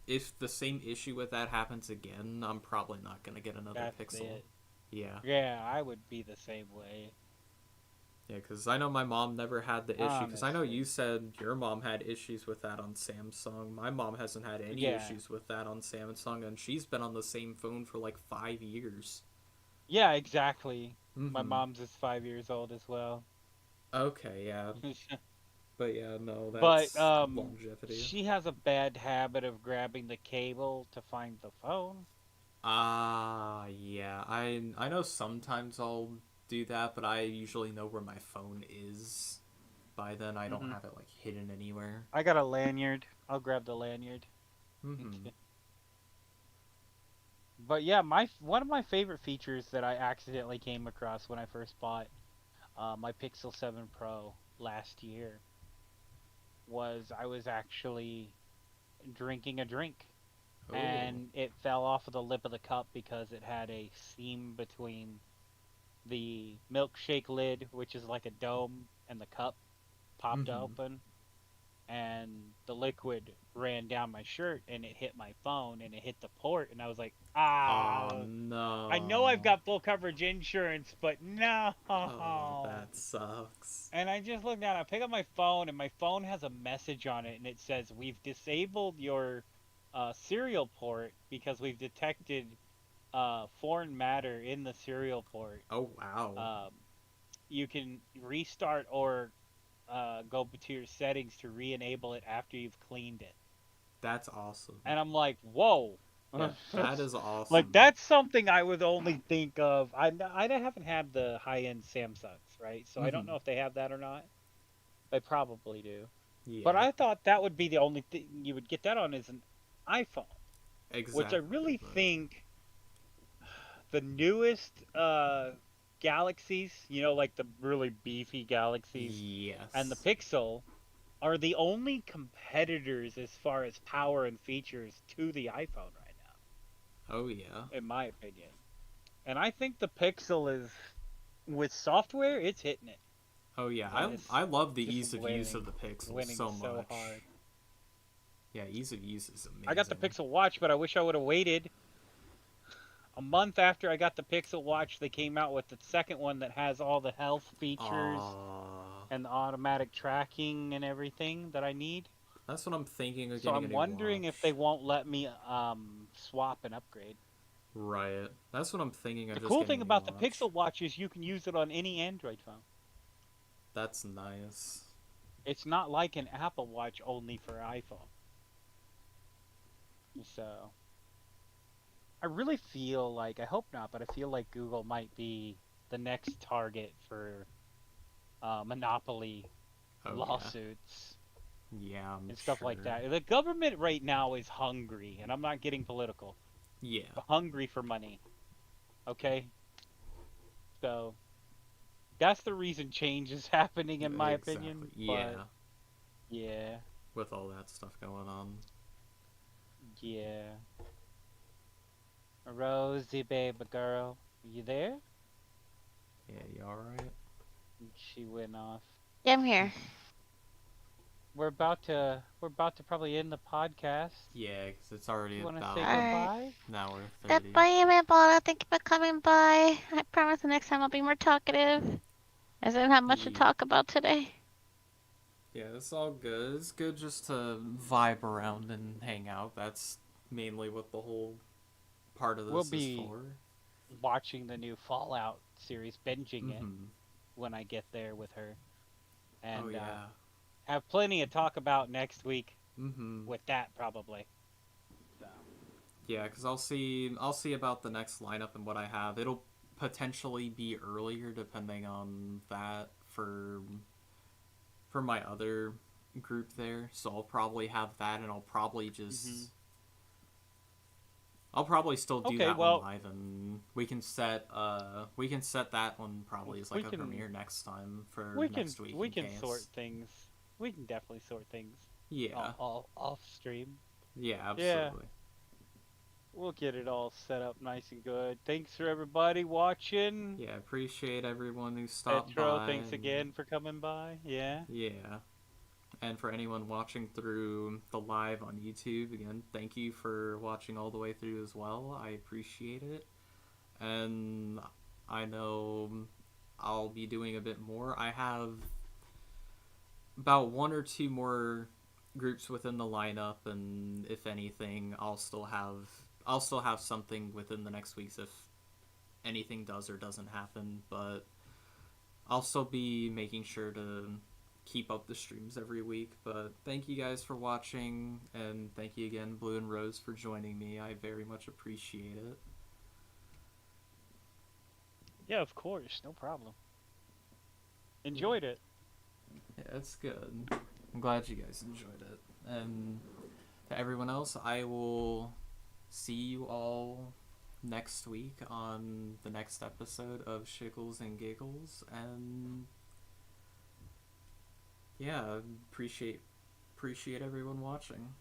if the same issue with that happens again, I'm probably not gonna get another That's Pixel. it. Yeah. Yeah, I would be the same way. Yeah, because I know my mom never had the issue. Because I know Honestly. you said your mom had issues with that on Samsung. My mom hasn't had any Yeah. issues with that on Samsung, and she's been on the same phone for like 5 years. Yeah, exactly. My Mm-hmm. mom's is 5 years old as well. Okay, yeah. But yeah, no, But that's longevity. she has a bad habit of grabbing the cable to find the phone. Ah, yeah. I know sometimes I'll do that, but I usually know where my phone is. By then, I don't Hmm. have it like hidden anywhere. I got a lanyard. I'll grab the lanyard. Mm-hmm. But yeah, my one of my favorite features that I accidentally came across when I first bought my Pixel 7 Pro last year was I was actually drinking a drink Oh. and it fell off of the lip of the cup because it had a seam between the milkshake lid, which is like a dome, and the cup popped Mm-hmm. open, and the liquid ran down my shirt and it hit my phone and it hit the port, and I was like, Oh ah, I know I've no. got full coverage insurance, but no. Oh, that sucks. And I just look down, I pick up my phone, and my phone has a message on it, and it says, "We've disabled your serial port because we've detected foreign matter in the serial port. Oh wow. Um, you can restart or go to your settings to re-enable it after you've cleaned it. That's awesome. And I'm like, whoa. Yeah, that is Like awesome. that's something I would only think of. I haven't had the high-end Samsungs, right? So I don't know Mhm. if they have that or not. They probably do. But Yeah, I thought that would be the only thing you would get that on is an iPhone, which I exactly. really But think the newest Galaxies, like the really beefy Galaxies and the yes. Pixel are the only competitors as far as power and features to the iPhone right Oh yeah. now, in my opinion. And I think the Pixel is, with software, it's hitting it, Oh yeah. and I it's love the just ease of use of the Pixel winning so so much. hard. Yeah, ease of use is I got the amazing. Pixel Watch, but I wish I would have waited a month after I got the Pixel Watch. They came out with the second one that has all the health features Ah, and the automatic tracking and everything that I need. that's what I'm thinking of So getting a I'm new wondering if they watch. won't let me swap and upgrade. Right. That's what I'm thinking of The just cool getting thing a new about the watch. Pixel Watch is you can use it on any Android phone. That's nice. It's not like an Apple Watch only for iPhone. So I really feel like, I hope not, but I feel like Google might be the next target for monopoly Oh yeah. lawsuits Yeah, I'm and stuff like sure. that. The government right now is hungry, and I'm not getting political, Yeah. but hungry for money. Okay? So that's the reason change is happening, in my Exactly. opinion. But Yeah. yeah, With all that stuff going on. yeah. Rosie, baby girl, you there? Yeah, you alright? She went off. Yeah, I'm here. We're about to probably end the podcast. Yeah, because it's already You want to say about Alright. goodbye? an hour 30. Goodbye, Amanda. Thank you for coming by. I promise the next time I'll be more talkative. As I didn't have much to Yeah. talk about today. Yeah, it's all good. It's good just to vibe around and hang out. That's mainly what the whole part of We'll this is be for. watching the new Fallout series, binging it Mm-hmm. when I get there with her, Oh and yeah. have plenty to talk about next week Mm-hmm. with that probably. So Yeah, because I'll see about the next lineup and what I have. It'll potentially be earlier depending on that for my other group there. So I'll probably have that, and hmm I'll probably still do okay, that one well live, and we can set that one probably as we like a can premiere next time for we can next week we in can sort case. things. We can definitely sort things Yeah, off stream. yeah, Yeah, absolutely. we'll get it all set up nice and good. Thanks for everybody watching. Yeah, appreciate everyone who stopped Petro, by, thanks and again for coming by. Yeah. yeah, and for anyone watching through the live on YouTube, again, thank you for watching all the way through as well. I appreciate it, and I know I'll be doing a bit more. I have about one or two more groups within the lineup, and if anything, I'll still have something within the next weeks if anything does or doesn't happen. But I'll still be making sure to keep up the streams every week. But thank you guys for watching, and thank you again, Blue and Rose, for joining me. I very much appreciate it. Yeah, of course, no problem. Yeah, Enjoyed it. yeah, it's good. I'm glad you guys enjoyed it. And to everyone else, I will see you all next week on the next episode of Shiggles and Giggles. And yeah, appreciate everyone watching.